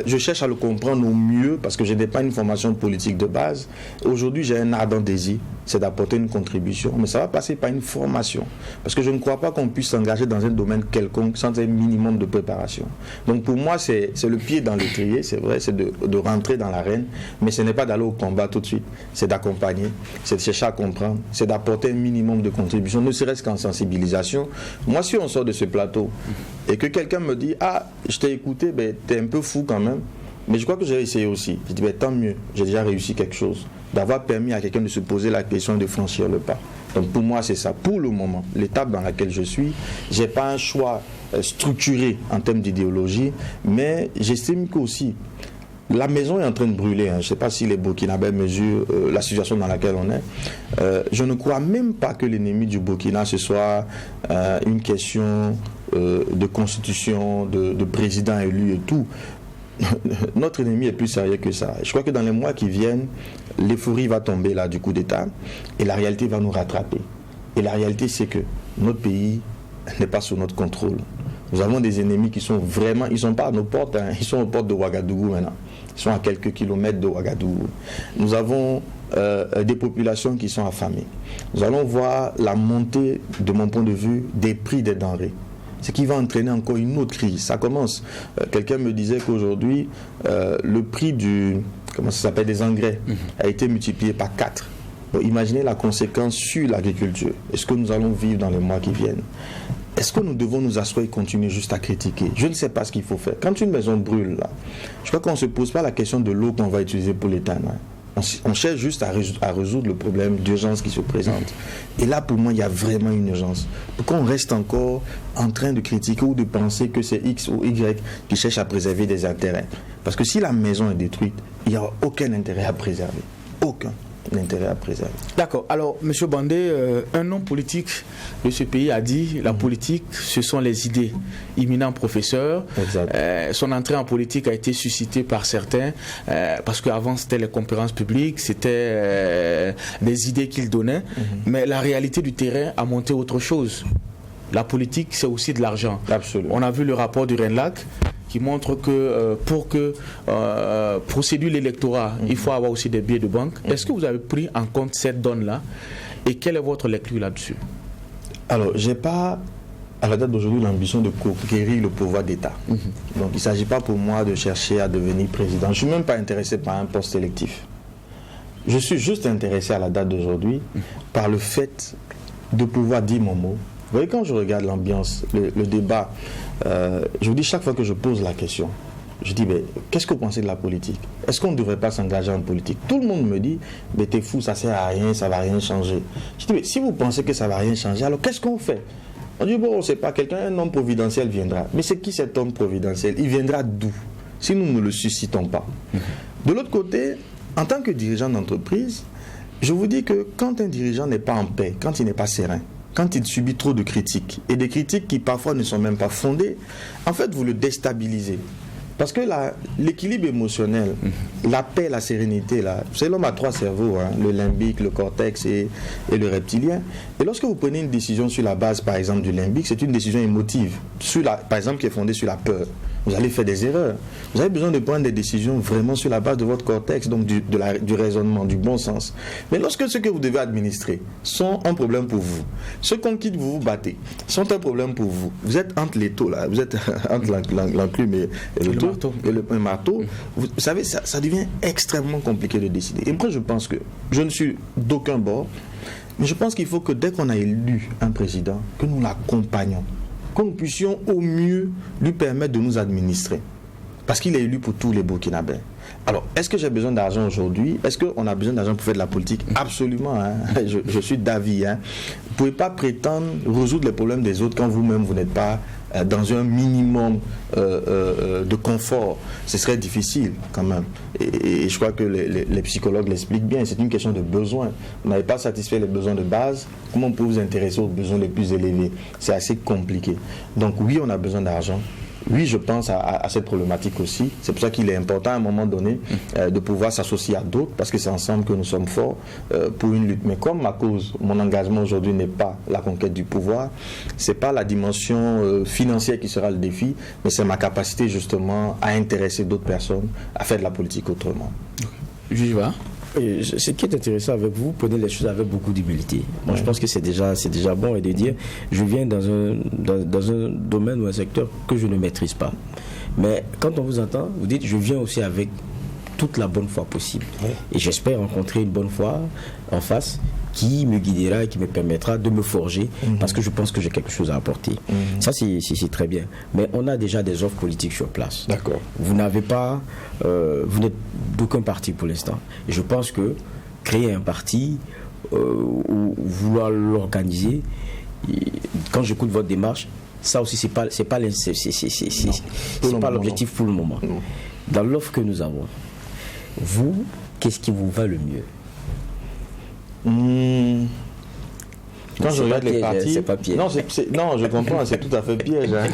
S4: Je cherche à le comprendre au mieux, parce que je n'ai pas une formation politique de base. Aujourd'hui, j'ai un ardent désir, c'est d'apporter une contribution, mais ça va passer par une formation, parce que je ne crois pas qu'on puisse s'engager dans un domaine quelconque sans un minimum de préparation. Donc pour moi, c'est le pied dans l'étrier, c'est vrai, c'est de rentrer dans l'arène, mais ce n'est pas d'aller au combat tout de suite, c'est d'accompagner, c'est de chercher à comprendre, c'est d'apporter un minimum de contribution, ne serait-ce qu'en sensibilisation. Moi, si on sort de ce plateau et que quelqu'un me dit « Ah, je t'ai écouté, ben, t'es un peu fou quand même », mais je crois que j'ai essayé aussi. Je dis, ben, tant mieux, j'ai déjà réussi quelque chose. D'avoir permis à quelqu'un de se poser la question et de franchir le pas. Donc pour moi, c'est ça. Pour le moment, l'étape dans laquelle je suis, je n'ai pas un choix structuré en termes d'idéologie, mais j'estime qu'aussi, la maison est en train de brûler. Hein. Je ne sais pas si les Burkinabés mesurent la situation dans laquelle on est. Je ne crois même pas que l'ennemi du Burkina, ce soit une question de constitution, de président élu et tout. Notre ennemi est plus sérieux que ça. Je crois que dans les mois qui viennent, l'euphorie va tomber là du coup d'État et la réalité va nous rattraper. Et la réalité, c'est que notre pays n'est pas sous notre contrôle. Nous avons des ennemis qui sont vraiment, ils ne sont pas à nos portes, hein, ils sont aux portes de Ouagadougou maintenant. Ils sont à quelques kilomètres de Ouagadougou. Nous avons des populations qui sont affamées. Nous allons voir la montée, de mon point de vue, des prix des denrées. Ce qui va entraîner encore une autre crise. Ça commence. Quelqu'un me disait qu'aujourd'hui, le prix des engrais a été multiplié par 4. Bon, imaginez la conséquence sur l'agriculture. Est-ce que nous allons vivre dans les mois qui viennent? Est-ce que nous devons nous asseoir et continuer juste à critiquer? Je ne sais pas ce qu'il faut faire. Quand une maison brûle, là, je crois qu'on ne se pose pas la question de l'eau qu'on va utiliser pour l'éteindre. On cherche juste à résoudre le problème d'urgence qui se présente. Et là, pour moi, il y a vraiment une urgence. Pourquoi on reste encore en train de critiquer ou de penser que c'est X ou Y qui cherche à préserver des intérêts? Parce que si la maison est détruite, il n'y a aucun intérêt à préserver. Aucun intérêt à préserver.
S1: D'accord. Alors, M. Bandé, un homme politique de ce pays a dit la politique, ce sont les idées. Éminent professeur. Son entrée en politique a été suscitée par certains parce qu'avant c'était les conférences publiques, c'était des idées qu'il donnait. Mais la réalité du terrain a montré autre chose. La politique, c'est aussi de l'argent.
S4: Absolument.
S1: On a vu le rapport du RENLAC qui montre que pour séduire l'électorat, il faut avoir aussi des billets de banque. Est-ce que vous avez pris en compte cette donne-là et quelle est votre lecture là-dessus?
S4: Alors, j'ai pas, à la date d'aujourd'hui, l'ambition de conquérir le pouvoir d'État. Donc, il ne s'agit pas pour moi de chercher à devenir président. Je ne suis même pas intéressé par un poste électif. Je suis juste intéressé à la date d'aujourd'hui par le fait de pouvoir dire mon mot. Vous voyez, quand je regarde l'ambiance, le débat, je vous dis chaque fois que je pose la question, je dis, mais qu'est-ce que vous pensez de la politique? Est-ce qu'on ne devrait pas s'engager en politique? Tout le monde me dit, mais t'es fou, ça ne sert à rien, ça ne va rien changer. Je dis, mais si vous pensez que ça ne va rien changer, alors qu'est-ce qu'on fait? On dit, bon, on ne sait pas, un homme providentiel viendra. Mais c'est qui cet homme providentiel? Il viendra d'où si nous ne le suscitons pas? De l'autre côté, en tant que dirigeant d'entreprise, je vous dis que quand un dirigeant n'est pas en paix, quand il n'est pas serein, quand il subit trop de critiques, et des critiques qui parfois ne sont même pas fondées, en fait, vous le déstabilisez. Parce que l'équilibre émotionnel, la paix, la sérénité, c'est l'homme à 3 cerveaux, hein, le limbique, le cortex et le reptilien. Et lorsque vous prenez une décision sur la base, par exemple, du limbique, c'est une décision émotive, par exemple, qui est fondée sur la peur. Vous allez faire des erreurs. Vous avez besoin de prendre des décisions vraiment sur la base de votre cortex, donc du raisonnement, du bon sens. Mais lorsque ce que vous devez administrer sont un problème pour vous, ceux contre qui vous vous battez sont un problème pour vous, vous êtes entre les taux, là, vous êtes entre l'enclume et le marteau, vous savez, ça devient extrêmement compliqué de décider. Et moi, je pense que je ne suis d'aucun bord, mais je pense qu'il faut que dès qu'on a élu un président, que nous l'accompagnons, que nous puissions au mieux lui permettre de nous administrer. Parce qu'il est élu pour tous les Burkinabés. Alors, est-ce que j'ai besoin d'argent aujourd'hui? Est-ce qu'on a besoin d'argent pour faire de la politique? Absolument. Hein. Je suis d'avis. Hein. Vous ne pouvez pas prétendre résoudre les problèmes des autres quand vous-même, vous n'êtes pas dans un minimum de confort. Ce serait difficile quand même. Et je crois que les psychologues l'expliquent bien. C'est une question de besoin. Vous n'avez pas satisfait les besoins de base. Comment on peut vous intéresser aux besoins les plus élevés? C'est assez compliqué. Donc oui, on a besoin d'argent. Oui, je pense à cette problématique aussi. C'est pour ça qu'il est important à un moment donné de pouvoir s'associer à d'autres, parce que c'est ensemble que nous sommes forts pour une lutte. Mais comme ma cause, mon engagement aujourd'hui n'est pas la conquête du pouvoir, c'est pas la dimension financière qui sera le défi, mais c'est ma capacité justement à intéresser d'autres personnes à faire de la politique autrement.
S1: J'y vais.
S3: Ce qui est intéressant avec vous, prenez les choses avec beaucoup d'humilité. Moi, je pense que c'est déjà bon, et de dire, je viens dans un domaine ou un secteur que je ne maîtrise pas. Mais quand on vous entend, vous dites, je viens aussi avec toute la bonne foi possible. Et j'espère rencontrer une bonne foi en face qui me guidera et qui me permettra de me forger, parce que je pense que j'ai quelque chose à apporter. Ça, c'est très bien. Mais on a déjà des offres politiques sur place.
S4: D'accord.
S3: Vous n'avez pas, vous n'êtes d'aucun parti pour l'instant. Et je pense que créer un parti ou vouloir l'organiser, quand j'écoute votre démarche, ça aussi, c'est pas l'objectif pour le moment. Non. Dans l'offre que nous avons, vous, qu'est-ce qui vous va le mieux?
S4: Quand je regarde les partis,
S3: c'est pas piège.
S4: Non, je comprends, c'est tout à fait piège. Hein.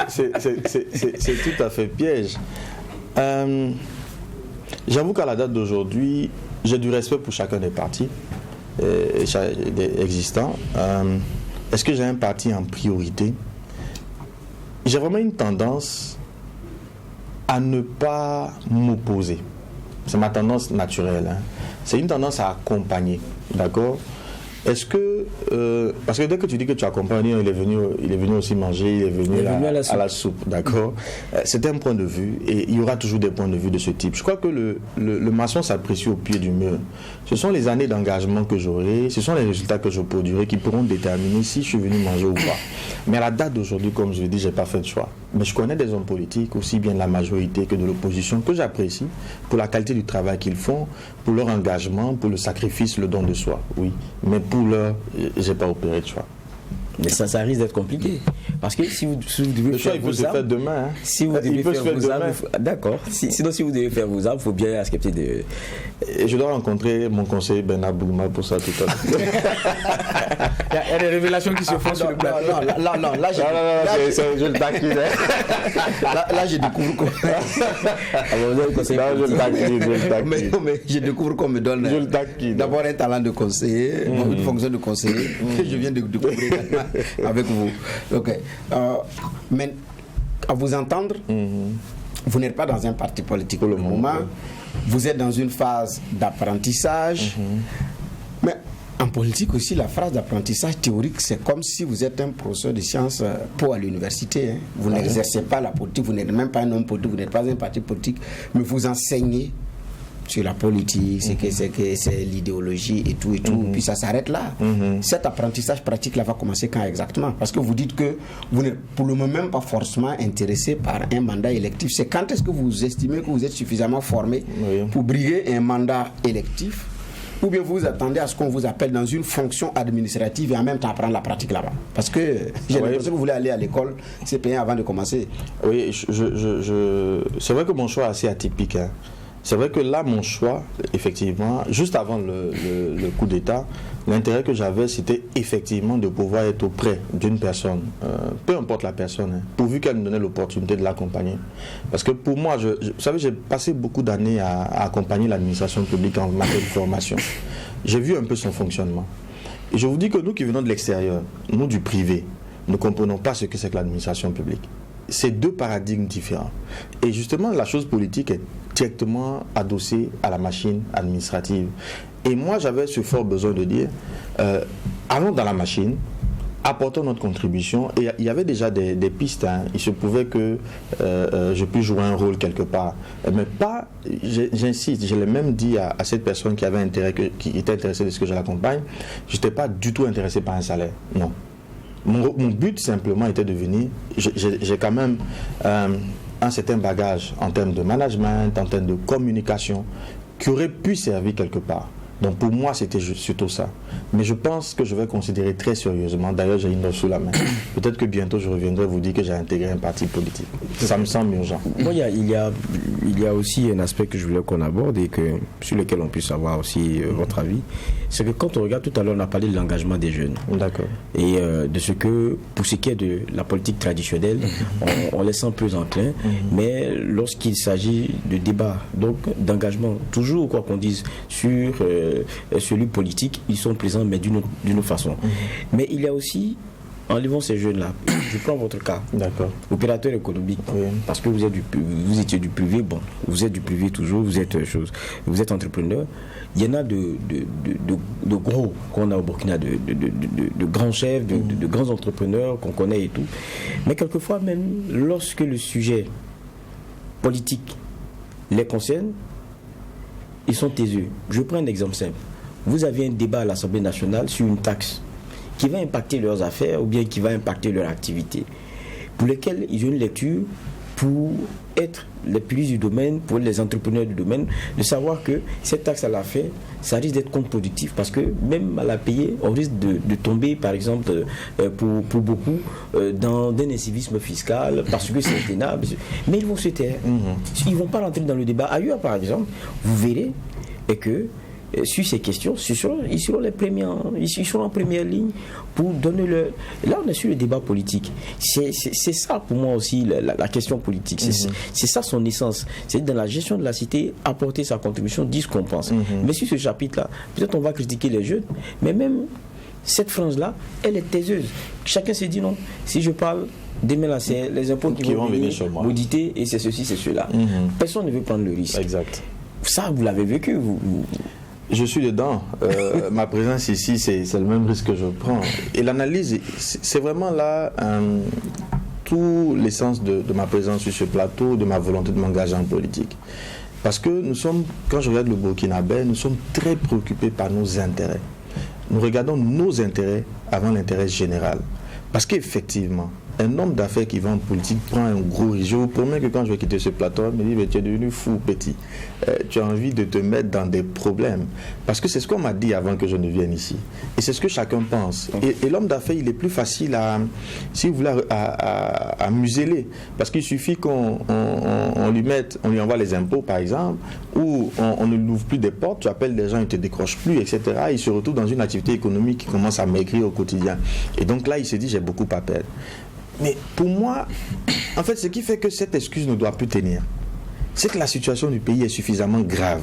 S4: C'est tout à fait piège. J'avoue qu'à la date d'aujourd'hui, j'ai du respect pour chacun des partis existants. Est-ce que j'ai un parti en priorité? J'ai vraiment une tendance à ne pas m'opposer. C'est ma tendance naturelle. Hein. C'est une tendance à accompagner. D'accord? Est-ce que... parce que dès que tu dis que tu accompagnes, il est venu aussi manger, il est venu à la soupe. D'accord? C'est un point de vue et il y aura toujours des points de vue de ce type. Je crois que le maçon s'apprécie au pied du mur. Ce sont les années d'engagement que j'aurai, ce sont les résultats que je produirai qui pourront déterminer si je suis venu manger ou pas. Mais à la date d'aujourd'hui, comme je l'ai dit, je n'ai pas fait de choix. Mais je connais des hommes politiques, aussi bien de la majorité que de l'opposition, que j'apprécie pour la qualité du travail qu'ils font, pour leur engagement, pour le sacrifice, le don de soi. Oui. Mais pour l'heure, je n'ai pas opéré de choix.
S3: Mais ça risque d'être compliqué. Parce que si vous devez faire vos armes... Le choix, il peut se faire demain. Hein. Si vous devez faire vos armes... D'accord. Sinon, si vous devez faire vos armes, il faut bien accepter de...
S4: Et je dois rencontrer mon conseiller Bernard Boulma pour ça tout à l'heure.
S1: Il y a des révélations qui se font sur le plateau.
S2: Non, là, je le taquine. Là, je découvre qu'on... Mais je découvre qu'on me donne d'abord un talent de conseiller, une fonction de conseiller, que je viens de découvrir avec vous. Ok. Mais à vous entendre, vous n'êtes pas dans un parti politique pour le moment. Vous êtes dans une phase d'apprentissage. Mais en politique aussi, la phase d'apprentissage théorique, c'est comme si vous êtes un professeur de sciences à l'université. Vous n'exercez pas la politique, vous n'êtes même pas un homme politique, vous n'êtes pas un parti politique, mais vous enseignez sur la politique, c'est l'idéologie et tout, puis ça s'arrête là. Cet apprentissage pratique-là va commencer quand exactement? Parce que vous dites que vous n'êtes pour le moment même pas forcément intéressé par un mandat électif. C'est quand est-ce que vous estimez que vous êtes suffisamment formé pour briguer un mandat électif? Ou bien vous attendez à ce qu'on vous appelle dans une fonction administrative et en même temps apprendre la pratique là-bas? Parce que j'ai l'impression que vous voulez aller à l'école, c'est payant avant de commencer.
S4: Oui, c'est vrai que mon choix est assez atypique. C'est vrai que là, mon choix, effectivement, juste avant le coup d'État, l'intérêt que j'avais, c'était effectivement de pouvoir être auprès d'une personne, peu importe la personne, pourvu qu'elle me donnait l'opportunité de l'accompagner. Parce que pour moi, vous savez, j'ai passé beaucoup d'années à accompagner l'administration publique en matière de formation. J'ai vu un peu son fonctionnement. Et je vous dis que nous qui venons de l'extérieur, nous du privé, ne comprenons pas ce que c'est que l'administration publique. C'est deux paradigmes différents. Et justement, la chose politique est directement adossée à la machine administrative. Et moi, j'avais ce fort besoin de dire, allons dans la machine, apportons notre contribution. Et il y avait déjà des pistes. Il se pouvait que je puisse jouer un rôle quelque part. Mais pas, j'insiste, je l'ai même dit à cette personne qui avait intérêt, qui était intéressée de ce que je l'accompagne, je n'étais pas du tout intéressé par un salaire. Non. Mon but simplement était de venir. J'ai quand même un certain bagage en termes de management, en termes de communication, qui aurait pu servir quelque part. Donc pour moi, c'était surtout ça. Mais je pense que je vais considérer très sérieusement. D'ailleurs, j'ai une offre sous la main. Peut-être que bientôt, je reviendrai vous dire que j'ai intégré un parti politique. Ça me semble urgent.
S3: Bon, il y a aussi un aspect que je voulais qu'on aborde et sur lequel on puisse avoir aussi votre avis. C'est que quand on regarde, tout à l'heure, on a parlé de l'engagement des jeunes.
S4: D'accord.
S3: Et de ce que, pour ce qui est de la politique traditionnelle, on les sent plus enclins. Mais lorsqu'il s'agit de débat, donc d'engagement, toujours quoi qu'on dise sur celui politique, ils sont présents, mais d'une autre façon. Mais il y a aussi, enlevons ces jeunes-là, je prends votre cas, opérateur économique, parce que vous étiez du privé, bon, vous êtes du privé toujours, vous êtes entrepreneur. Il y en a de gros qu'on a au Burkina, de grands chefs, de grands entrepreneurs qu'on connaît et tout. Mais quelquefois, même lorsque le sujet politique les concerne, ils sont taiseux. Je prends un exemple simple. Vous avez un débat à l'Assemblée nationale sur une taxe qui va impacter leurs affaires ou bien qui va impacter leur activité, pour lesquels ils ont une lecture pour être les plus du domaine, pour les entrepreneurs du domaine, de savoir que cette taxe à la fin, ça risque d'être contre-productif parce que même à la payer, on risque de tomber, par exemple, pour beaucoup, dans un incivisme fiscal parce que c'est intenable. Mais ils vont se taire. Ils ne vont pas rentrer dans le débat. Ailleurs, par exemple, vous verrez que sur ces questions, ils seront les premiers, ils seront en première ligne pour donner le. Là, on est sur le débat politique. C'est ça pour moi aussi la question politique. C'est ça son essence. C'est dans la gestion de la cité apporter sa contribution, dire ce qu'on pense. Mais sur ce chapitre-là, peut-être on va critiquer les jeunes, mais même cette frange-là, elle est taiseuse. Chacun se dit non. Si je parle, demain là, c'est les impôts qui vont venir auditer et c'est ceci, c'est cela. Personne ne veut prendre le risque.
S4: Exact.
S3: Ça, vous l'avez vécu, vous.
S4: Je suis dedans. Ma présence ici, c'est le même risque que je prends. Et l'analyse, c'est vraiment là tout l'essence de ma présence sur ce plateau, de ma volonté de m'engager en politique. Parce que nous sommes, quand je regarde le Burkinabé, nous sommes très préoccupés par nos intérêts. Nous regardons nos intérêts avant l'intérêt général. Parce qu'effectivement, un homme d'affaires qui va en politique prend un gros risque. Je vous promets que quand je vais quitter ce plateau, il me dit, mais tu es devenu fou, petit. Tu as envie de te mettre dans des problèmes. Parce que c'est ce qu'on m'a dit avant que je ne vienne ici. Et c'est ce que chacun pense. Et l'homme d'affaires, il est plus facile si vous voulez, à museler. Parce qu'il suffit qu'on lui envoie les impôts, par exemple, ou on ne l'ouvre plus des portes, tu appelles des gens, ils ne te décrochent plus, etc. Il se retrouve dans une activité économique qui commence à maigrir au quotidien. Et donc là, il se dit, j'ai beaucoup à perdre. Mais pour moi, en fait, ce qui fait que cette excuse ne doit plus tenir, c'est que la situation du pays est suffisamment grave.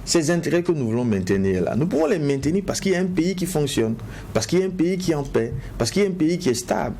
S4: Ces intérêts que nous voulons maintenir là, nous pouvons les maintenir parce qu'il y a un pays qui fonctionne, parce qu'il y a un pays qui est en paix, parce qu'il y a un pays qui est stable.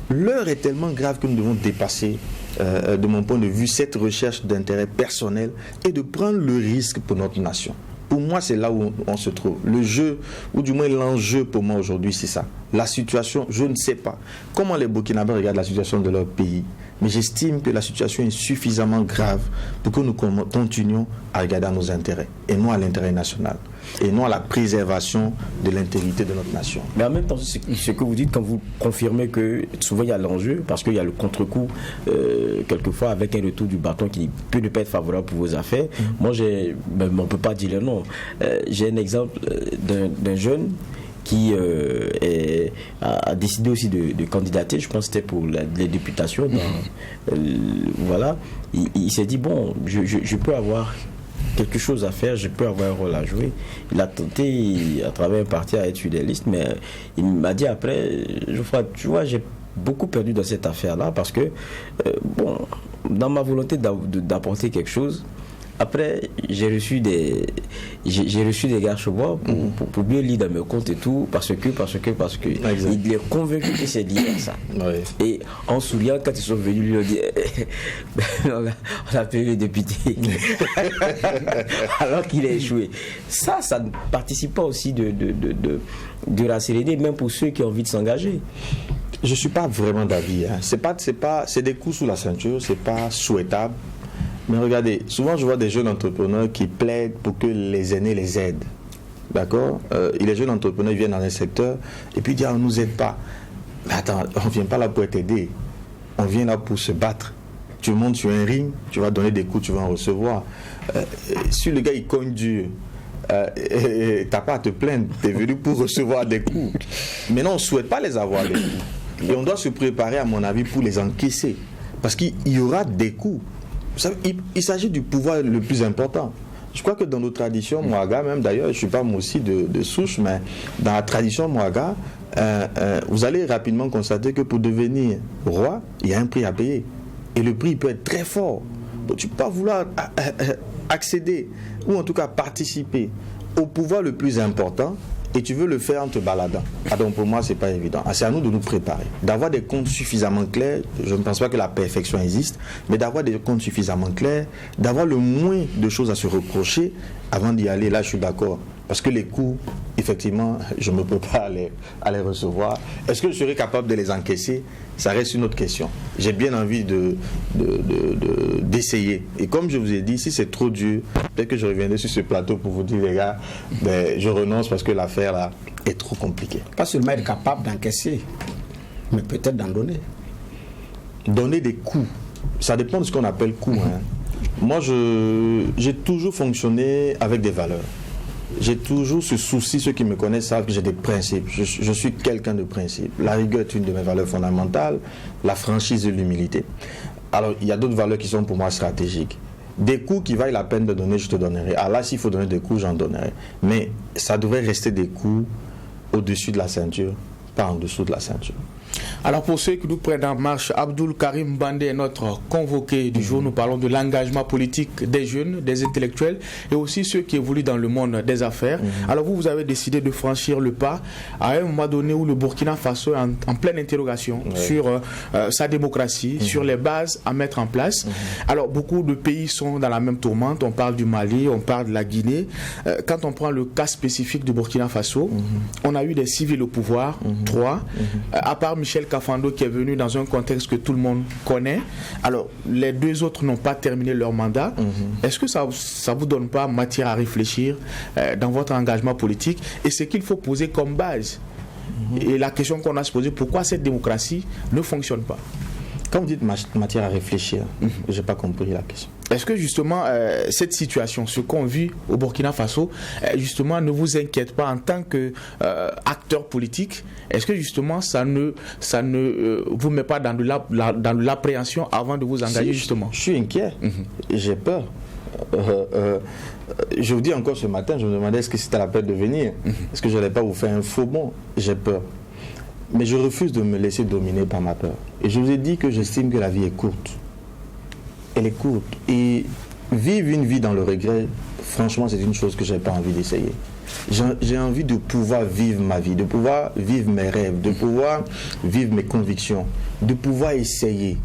S4: L'heure est tellement grave que nous devons dépasser de mon point de vue, cette recherche d'intérêt personnel et de prendre le risque pour notre nation. Pour moi, c'est là où on se trouve. Le jeu, ou du moins l'enjeu pour moi aujourd'hui, c'est ça. La situation, je ne sais pas comment les Burkinabés regardent la situation de leur pays, mais j'estime que la situation est suffisamment grave pour que nous continuions à regarder à nos intérêts, et non à l'intérêt national, et non à la préservation de l'intégrité de notre nation.
S3: Mais en même temps, ce que vous dites quand vous confirmez que souvent il y a l'enjeu, parce qu'il y a le contre-coup, quelquefois avec un retour du bâton qui peut ne pas être favorable pour vos affaires. Moi, on ne peut pas dire le nom. J'ai un exemple d'un jeune qui a décidé aussi de candidater, je pense que c'était pour les députations. Voilà, il s'est dit, bon, je peux avoir quelque chose à faire, je peux avoir un rôle à jouer. Il a tenté à travers un parti à être sur des listes, mais il m'a dit après, tu vois, j'ai beaucoup perdu dans cette affaire-là parce que, bon, dans ma volonté d'apporter quelque chose, après, j'ai reçu des gars chez moi pour bien lire dans mes comptes et tout, parce que il est convaincu que c'est lié à ça. Ouais. Et en souriant, quand ils sont venus, lui ont dit on a payé le député. Alors qu'il a échoué. Ça ne participe pas aussi de la sérénité, même pour ceux qui ont envie de s'engager.
S4: Je ne suis pas vraiment d'avis. Hein. C'est des coups sous la ceinture, c'est pas souhaitable. Mais regardez, souvent je vois des jeunes entrepreneurs qui plaident pour que les aînés les aident. D'accord ? Et les jeunes entrepreneurs viennent dans un secteur et puis disent on ne nous aide pas. Mais attends, on ne vient pas là pour être aidé. On vient là pour se battre. Tu montes sur un ring, tu vas donner des coups, tu vas en recevoir. Si le gars il cogne dur, t'as pas à te plaindre, tu es venu pour recevoir des coups. Mais non, on ne souhaite pas les avoir les coups. Et on doit se préparer, à mon avis, pour les encaisser. Parce qu'il y aura des coups. Il s'agit du pouvoir le plus important. Je crois que dans nos traditions Mouaga, même d'ailleurs, je ne suis pas moi aussi de souche, mais dans la tradition Mouaga, vous allez rapidement constater que pour devenir roi, il y a un prix à payer. Et le prix peut être très fort. Donc tu ne peux pas vouloir accéder, ou en tout cas participer au pouvoir le plus important, et tu veux le faire en te baladant. Donc pour moi, ce n'est pas évident. C'est à nous de nous préparer, d'avoir des comptes suffisamment clairs. Je ne pense pas que la perfection existe, mais d'avoir des comptes suffisamment clairs, d'avoir le moins de choses à se reprocher avant d'y aller. Là, je suis d'accord. Parce que les coups, effectivement, je ne me peux pas à les recevoir. Est-ce que je serai capable de les encaisser ? Ça reste une autre question. J'ai bien envie d'essayer. Et comme je vous ai dit, si c'est trop dur, peut-être que je reviendrai sur ce plateau pour vous dire, les gars, je renonce parce que l'affaire là est trop compliquée.
S2: Pas seulement être capable d'encaisser, mais peut-être d'en donner.
S4: Donner des coups, ça dépend de ce qu'on appelle coups. Hein. Moi, j'ai toujours fonctionné avec des valeurs. J'ai toujours ce souci, ceux qui me connaissent savent que j'ai des principes. Je suis quelqu'un de principe. La rigueur est une de mes valeurs fondamentales, la franchise et l'humilité. Alors, il y a d'autres valeurs qui sont pour moi stratégiques. Des coups qui valent la peine de donner, je te donnerai. Alors là, s'il faut donner des coups, j'en donnerai. Mais ça devrait rester des coups au-dessus de la ceinture, pas en dessous de la ceinture.
S1: Alors pour ceux qui nous prennent en marche, Abdoul Karim Bandé est notre convoqué du jour. Nous parlons de l'engagement politique des jeunes, des intellectuels et aussi ceux qui évoluent dans le monde des affaires. Alors vous avez décidé de franchir le pas à un moment donné où le Burkina Faso est en pleine interrogation sur sa démocratie, sur les bases à mettre en place. Alors beaucoup de pays sont dans la même tourmente. On parle du Mali, on parle de la Guinée. Quand on prend le cas spécifique du Burkina Faso, on a eu des civils au pouvoir, 3, à part Michel Kafando qui est venu dans un contexte que tout le monde connaît. Alors, les 2 autres n'ont pas terminé leur mandat. Est-ce que ça ne vous donne pas matière à réfléchir dans votre engagement politique? Et ce qu'il faut poser comme base. Et la question qu'on a se poser, pourquoi cette démocratie ne fonctionne pas?
S4: Quand vous dites matière à réfléchir, je n'ai pas compris la question.
S1: Est-ce que justement cette situation, ce qu'on vit au Burkina Faso, justement ne vous inquiète pas en tant qu'acteur politique? Est-ce que justement ça ne vous met pas dans de l'appréhension avant de vous engager justement?
S4: Je suis inquiet, j'ai peur. Je vous dis encore ce matin, je me demandais est-ce que c'était la peine de venir? Est-ce que je n'allais pas vous faire un faux bond? J'ai peur. Mais je refuse de me laisser dominer par ma peur. Et je vous ai dit que j'estime que la vie est courte. Elle est courte. Et vivre une vie dans le regret, franchement, c'est une chose que je n'ai pas envie d'essayer. J'ai envie de pouvoir vivre ma vie, de pouvoir vivre mes rêves, de pouvoir vivre mes convictions, de pouvoir essayer.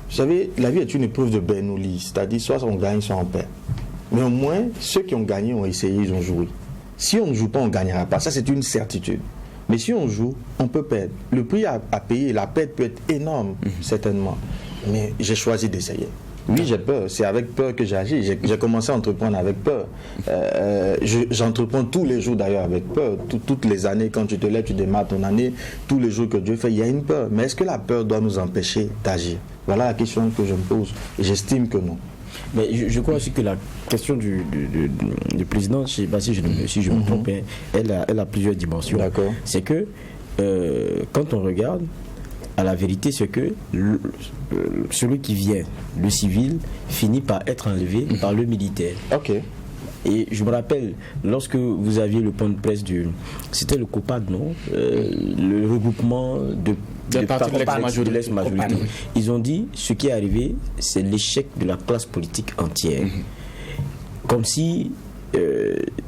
S4: Vous savez, la vie est une épreuve de Bernoulli, c'est-à-dire soit on gagne, soit on perd. Mais au moins, ceux qui ont gagné ont essayé, ils ont joué. Si on ne joue pas, on ne gagnera pas. Ça, c'est une certitude. Mais si on joue, on peut perdre. Le prix à payer, la perte peut être énorme, certainement. Mais j'ai choisi d'essayer. Oui, j'ai peur. C'est avec peur que j'agis. J'ai commencé à entreprendre avec peur. J'entreprends tous les jours d'ailleurs avec peur. Toutes les années, quand tu te lèves, tu démarres ton année. Tous les jours que Dieu fait, il y a une peur. Mais est-ce que la peur doit nous empêcher d'agir? Voilà la question que je me pose. Et j'estime que non.
S3: Mais je crois aussi que la question du président, je ne sais pas si je me trompe, elle a plusieurs dimensions.
S4: D'accord.
S3: C'est que quand on regarde, à la vérité, c'est que celui qui vient, le civil, finit par être enlevé par le militaire.
S4: Ok.
S3: Et je me rappelle, lorsque vous aviez le point de presse c'était le COPAD, non, le regroupement de
S1: partis de l'ex-majorité.
S3: Ils ont dit, ce qui est arrivé, c'est l'échec de la classe politique entière. Comme si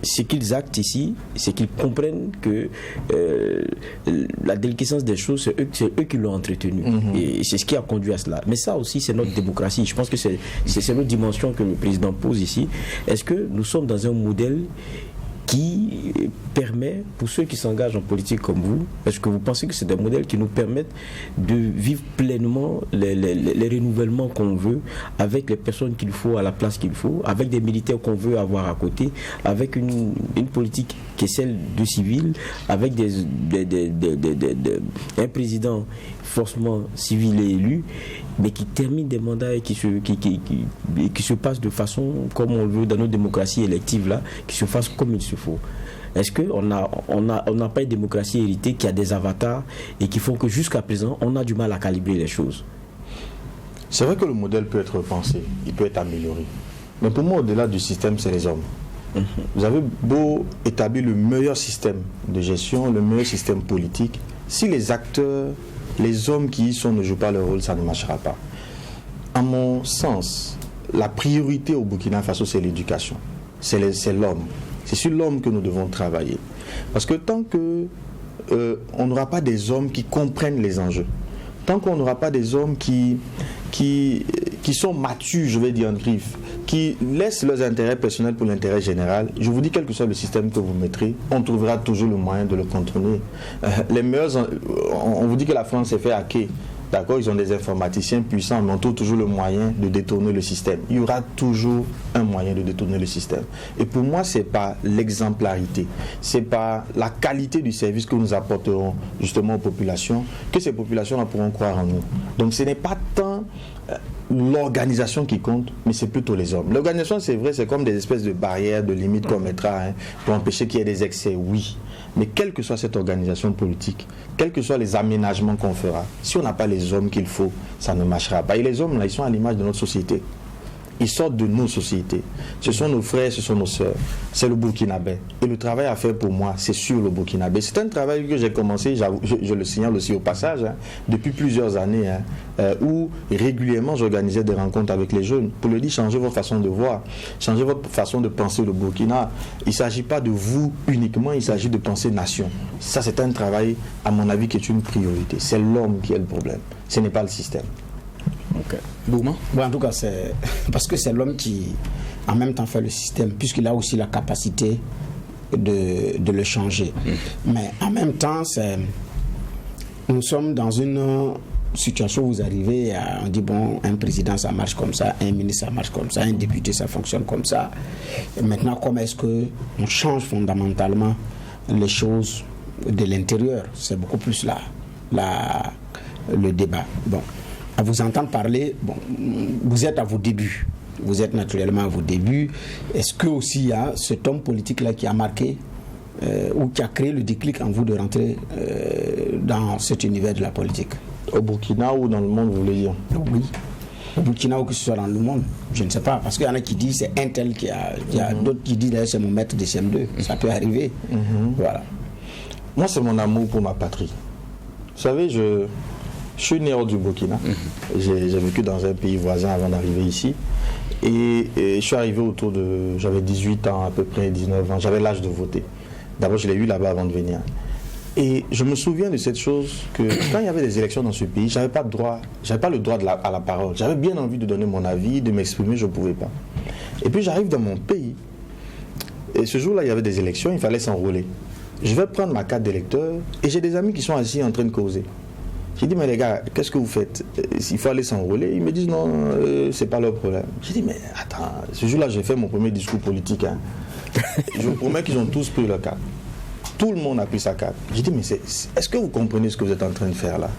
S3: ce qu'ils actent ici, c'est qu'ils comprennent que la déliquescence des choses, c'est eux qui l'ont entretenu. Et c'est ce qui a conduit à cela. Mais ça aussi, c'est notre démocratie. Je pense que c'est notre dimension que le président pose ici. Est-ce que nous sommes dans un modèle qui permet, pour ceux qui s'engagent en politique comme vous, est-ce que vous pensez que c'est des modèles qui nous permettent de vivre pleinement les renouvellements qu'on veut, avec les personnes qu'il faut à la place qu'il faut, avec des militaires qu'on veut avoir à côté, avec une politique qui est celle du civil, avec un président forcément civil et élu, mais qui termine des mandats et qui se passe de façon comme on le veut dans nos démocraties électives là, qui se fasse comme il se faut. Est-ce qu'on n'a pas une démocratie héritée qui a des avatars et qui font que jusqu'à présent on a du mal à calibrer les choses?
S4: C'est vrai que le modèle peut être repensé, il peut être amélioré. Mais pour moi, au-delà du système, c'est les hommes. Vous avez beau établir le meilleur système de gestion, le meilleur système politique, si les acteurs, les hommes qui y sont ne jouent pas leur rôle, ça ne marchera pas. À mon sens, la priorité au Burkina Faso, c'est l'éducation. C'est l'homme. C'est sur l'homme que nous devons travailler. Parce que tant que on n'aura pas des hommes qui comprennent les enjeux, tant qu'on n'aura pas des hommes qui sont matures, je vais dire en griffe, qui laissent leurs intérêts personnels pour l'intérêt général, je vous dis, quel que soit le système que vous mettrez, on trouvera toujours le moyen de le contourner. On vous dit que la France s'est fait hacker. D'accord, ils ont des informaticiens puissants, mais on trouve toujours le moyen de détourner le système. Il y aura toujours un moyen de détourner le système. Et pour moi, ce n'est pas l'exemplarité, ce n'est pas la qualité du service que nous apporterons justement aux populations, que ces populations-là pourront croire en nous. Donc ce n'est pas tant l'organisation qui compte, mais c'est plutôt les hommes. L'organisation, c'est vrai, c'est comme des espèces de barrières, de limites qu'on mettra pour empêcher qu'il y ait des excès, oui. Mais quelle que soit cette organisation politique, quels que soient les aménagements qu'on fera, si on n'a pas les hommes qu'il faut, ça ne marchera pas. Et les hommes, là, ils sont à l'image de notre société. Ils sortent de nos sociétés. Ce sont nos frères, ce sont nos sœurs. C'est le Burkinabé. Et le travail à faire pour moi, c'est sur le Burkinabé. C'est un travail que j'ai commencé, je le signale aussi au passage, depuis plusieurs années, où régulièrement j'organisais des rencontres avec les jeunes pour leur dire, changez votre façon de voir, changez votre façon de penser le Burkina. Il ne s'agit pas de vous uniquement, il s'agit de penser nation. Ça, c'est un travail, à mon avis, qui est une priorité. C'est l'homme qui est le problème. Ce n'est pas le système.
S2: Okay.
S3: Bouma.
S2: Bon, en tout cas, c'est parce que c'est l'homme qui en même temps fait le système, puisqu'il a aussi la capacité de le changer. Mais en même temps, nous sommes dans une situation où vous arrivez, on dit bon, un président ça marche comme ça, un ministre ça marche comme ça, un député ça fonctionne comme ça. Et maintenant, comment est-ce qu'on change fondamentalement les choses de l'intérieur? C'est beaucoup plus le débat. Bon. À vous entendre parler, bon, vous êtes à vos débuts. Vous êtes naturellement à vos débuts. Est-ce que aussi il y a cet homme politique-là qui a marqué ou qui a créé le déclic en vous de rentrer dans cet univers de la politique?
S4: Au Burkina ou dans le monde, vous voulez dire?
S2: Oui. Au Burkina ou que ce soit dans le monde, je ne sais pas. Parce qu'il y en a qui disent c'est un tel qui a d'autres qui disent c'est mon maître de CM2. Ça peut arriver. Voilà.
S4: Moi, c'est mon amour pour ma patrie. Vous savez, je suis né hors du Burkina. J'ai vécu dans un pays voisin avant d'arriver ici. Et je suis arrivé j'avais 18 ans à peu près, 19 ans. J'avais l'âge de voter. D'abord, je l'ai eu là-bas avant de venir. Et je me souviens de cette chose que quand il y avait des élections dans ce pays, j'avais pas le droit à la parole. J'avais bien envie de donner mon avis, de m'exprimer, je ne pouvais pas. Et puis j'arrive dans mon pays, et ce jour-là, il y avait des élections, il fallait s'enrôler. Je vais prendre ma carte d'électeur, et j'ai des amis qui sont assis en train de causer. J'ai dit, mais les gars, qu'est-ce que vous faites? Il faut aller s'enrôler. Ils me disent, non, c'est pas leur problème. J'ai dit, mais attends, ce jour-là, j'ai fait mon premier discours politique. Hein. Je vous promets qu'ils ont tous pris leur carte. Tout le monde a pris sa carte. J'ai dit, mais est-ce que vous comprenez ce que vous êtes en train de faire là?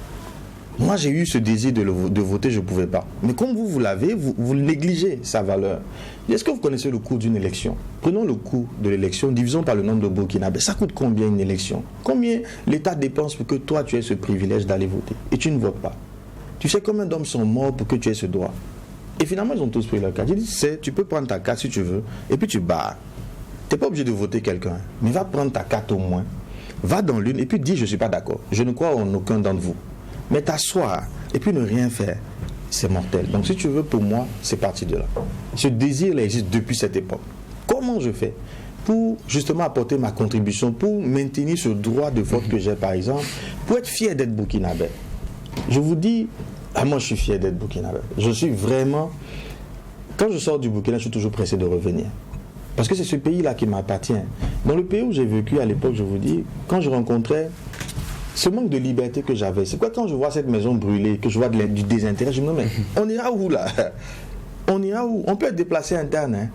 S4: Moi, j'ai eu ce désir de voter, je ne pouvais pas. Mais comme vous l'avez, vous négligez sa valeur. Est-ce que vous connaissez le coût d'une élection? Prenons le coût de l'élection, divisons par le nombre de Burkinabés. Ça coûte combien une élection? Combien l'État dépense pour que toi, tu aies ce privilège d'aller voter? Et tu ne votes pas. Tu sais combien d'hommes sont morts pour que tu aies ce droit? Et finalement, ils ont tous pris leur carte. J'ai dit, tu peux prendre ta carte si tu veux, et puis tu barres. Tu n'es pas obligé de voter quelqu'un, mais va prendre ta carte au moins, va dans l'une et puis dis je ne suis pas d'accord, je ne crois en aucun d'entre vous. Mais t'asseoir et puis ne rien faire, c'est mortel. Donc si tu veux, pour moi, c'est parti de là. Ce désir là existe depuis cette époque. Comment je fais pour justement apporter ma contribution, pour maintenir ce droit de vote que j'ai par exemple, pour être fier d'être burkinabé? Je vous dis, moi je suis fier d'être burkinabé. Je suis vraiment, quand je sors du Burkina, je suis toujours pressé de revenir. Parce que c'est ce pays-là qui m'appartient. Dans le pays où j'ai vécu à l'époque, je vous dis, quand je rencontrais ce manque de liberté que j'avais, c'est quoi quand je vois cette maison brûlée, que je vois du désintérêt, je me dis, mais on ira où là? On ira où? On peut être déplacé interne. Hein?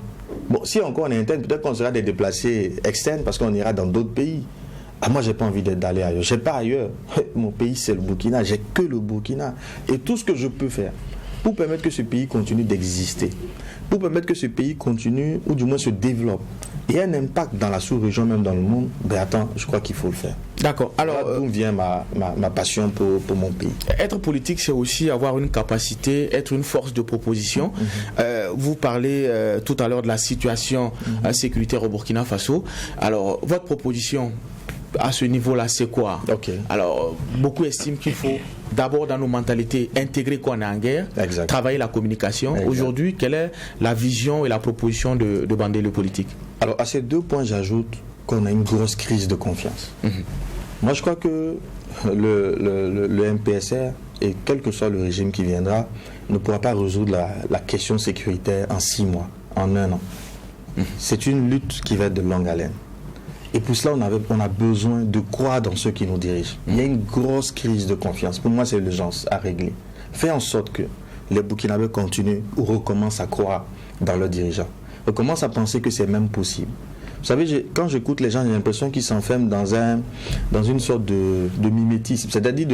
S4: Bon, si encore on est interne, peut-être qu'on sera des déplacés externes parce qu'on ira dans d'autres pays. Moi, j'ai pas envie d'aller ailleurs. J'ai pas ailleurs. Mon pays, c'est le Burkina. J'ai que le Burkina. Et tout ce que je peux faire pour permettre que ce pays continue d'exister, pour permettre que ce pays continue, ou du moins se développe, et ait un impact dans la sous-région, même dans le monde, attends, je crois qu'il faut le faire.
S1: D'accord. Alors,
S4: d'où vient ma passion pour mon pays.
S1: Être politique, c'est aussi avoir une capacité, être une force de proposition. Vous parlez tout à l'heure de la situation sécuritaire au Burkina Faso. Alors, votre proposition à ce niveau-là, c'est quoi? Alors, beaucoup estiment qu'il faut d'abord dans nos mentalités intégrer qu'on est en guerre, travailler la communication. Aujourd'hui, quelle est la vision et la proposition de Bandele Politique?
S4: Alors, à ces deux points, j'ajoute qu'on a une grosse crise de confiance. Moi, je crois que le MPSR, et quel que soit le régime qui viendra, ne pourra pas résoudre la question sécuritaire en 6 mois, en 1 an. C'est une lutte qui va être de longue haleine. Et pour cela, on a besoin de croire dans ceux qui nous dirigent. Il y a une grosse crise de confiance. Pour moi, c'est l'urgence à régler. Faire en sorte que les Burkinabés continuent ou recommencent à croire dans leurs dirigeants. Recommencent à penser que c'est même possible. Vous savez, quand j'écoute les gens, j'ai l'impression qu'ils s'enferment dans une sorte de mimétisme. C'est-à-dire,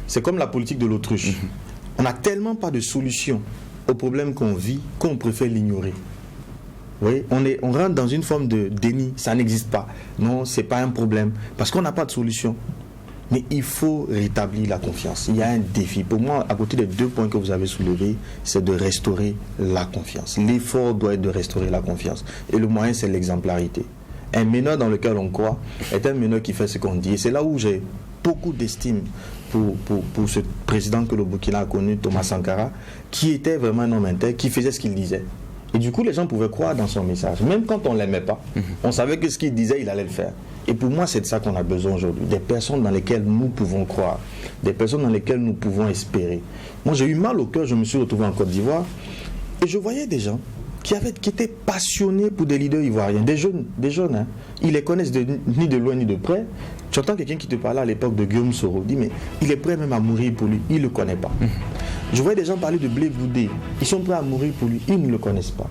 S4: c'est comme la politique de l'autruche. On n'a tellement pas de solution aux problèmes qu'on vit qu'on préfère l'ignorer. Oui, on rentre dans une forme de déni, ça n'existe pas. Non, c'est pas un problème, parce qu'on n'a pas de solution. Mais il faut rétablir la confiance. Il y a un défi. Pour moi, à côté des 2 points que vous avez soulevés, c'est de restaurer la confiance. L'effort doit être de restaurer la confiance. Et le moyen, c'est l'exemplarité. Un meneur dans lequel on croit est un meneur qui fait ce qu'on dit. Et c'est là où j'ai beaucoup d'estime pour ce président que le Burkina a connu, Thomas Sankara, qui était vraiment un homme intègre, qui faisait ce qu'il disait. Et du coup, les gens pouvaient croire dans son message. Même quand on ne l'aimait pas, on savait que ce qu'il disait, il allait le faire. Et pour moi, c'est de ça qu'on a besoin aujourd'hui. Des personnes dans lesquelles nous pouvons croire. Des personnes dans lesquelles nous pouvons espérer. Moi, j'ai eu mal au cœur, je me suis retrouvé en Côte d'Ivoire. Et je voyais des gens qui étaient passionnés pour des leaders ivoiriens. Des jeunes. Hein. Ils les connaissent ni de loin ni de près. Tu entends quelqu'un qui te parlait à l'époque de Guillaume Soro. Dit, mais il est prêt même à mourir pour lui. Il ne le connaît pas. Je voyais des gens parler de Blé Goudé. Ils sont prêts à mourir pour lui. Ils ne le connaissent pas.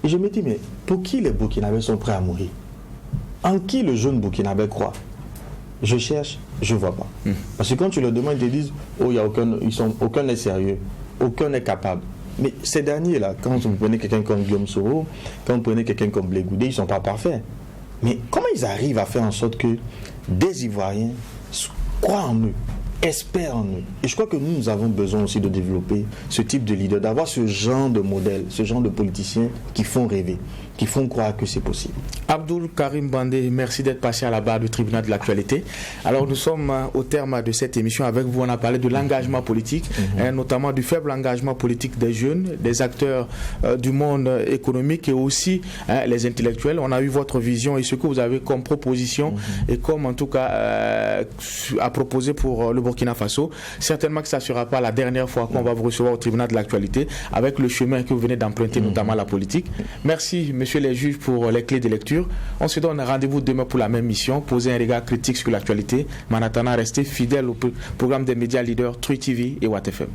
S4: Et je me dis, mais pour qui les Burkinabés sont prêts à mourir? En qui le jeune Burkinabé croit? Je cherche, je ne vois pas. Parce que quand tu leur demandes, ils te disent, oh, aucun n'est sérieux, aucun n'est capable. Mais ces derniers-là, quand vous prenez quelqu'un comme Guillaume Soro, quand vous prenez quelqu'un comme Blé Goudé, ils ne sont pas parfaits. Mais comment ils arrivent à faire en sorte que des Ivoiriens croient en eux, espèrent en eux? Et je crois que nous avons besoin aussi de développer ce type de leader, d'avoir ce genre de modèle, ce genre de politiciens qui font rêver, qui font croire que c'est possible.
S1: Abdoul Karim Bandé, merci d'être passé à la barre du tribunal de l'actualité. Alors nous sommes au terme de cette émission avec vous. On a parlé de l'engagement politique, notamment du faible engagement politique des jeunes, des acteurs du monde économique et aussi les intellectuels. On a eu votre vision et ce que vous avez comme proposition et comme en tout cas à proposer pour le Burkina Faso. Certainement que ça ne sera pas la dernière fois qu'on va vous recevoir au tribunal de l'actualité avec le chemin que vous venez d'emprunter, notamment la politique. Merci, messieurs les juges, pour les clés de lecture. On se donne rendez-vous demain pour la même mission, poser un regard critique sur l'actualité. Mais en attendant, restez fidèles au programme des médias leaders True TV et Watt FM.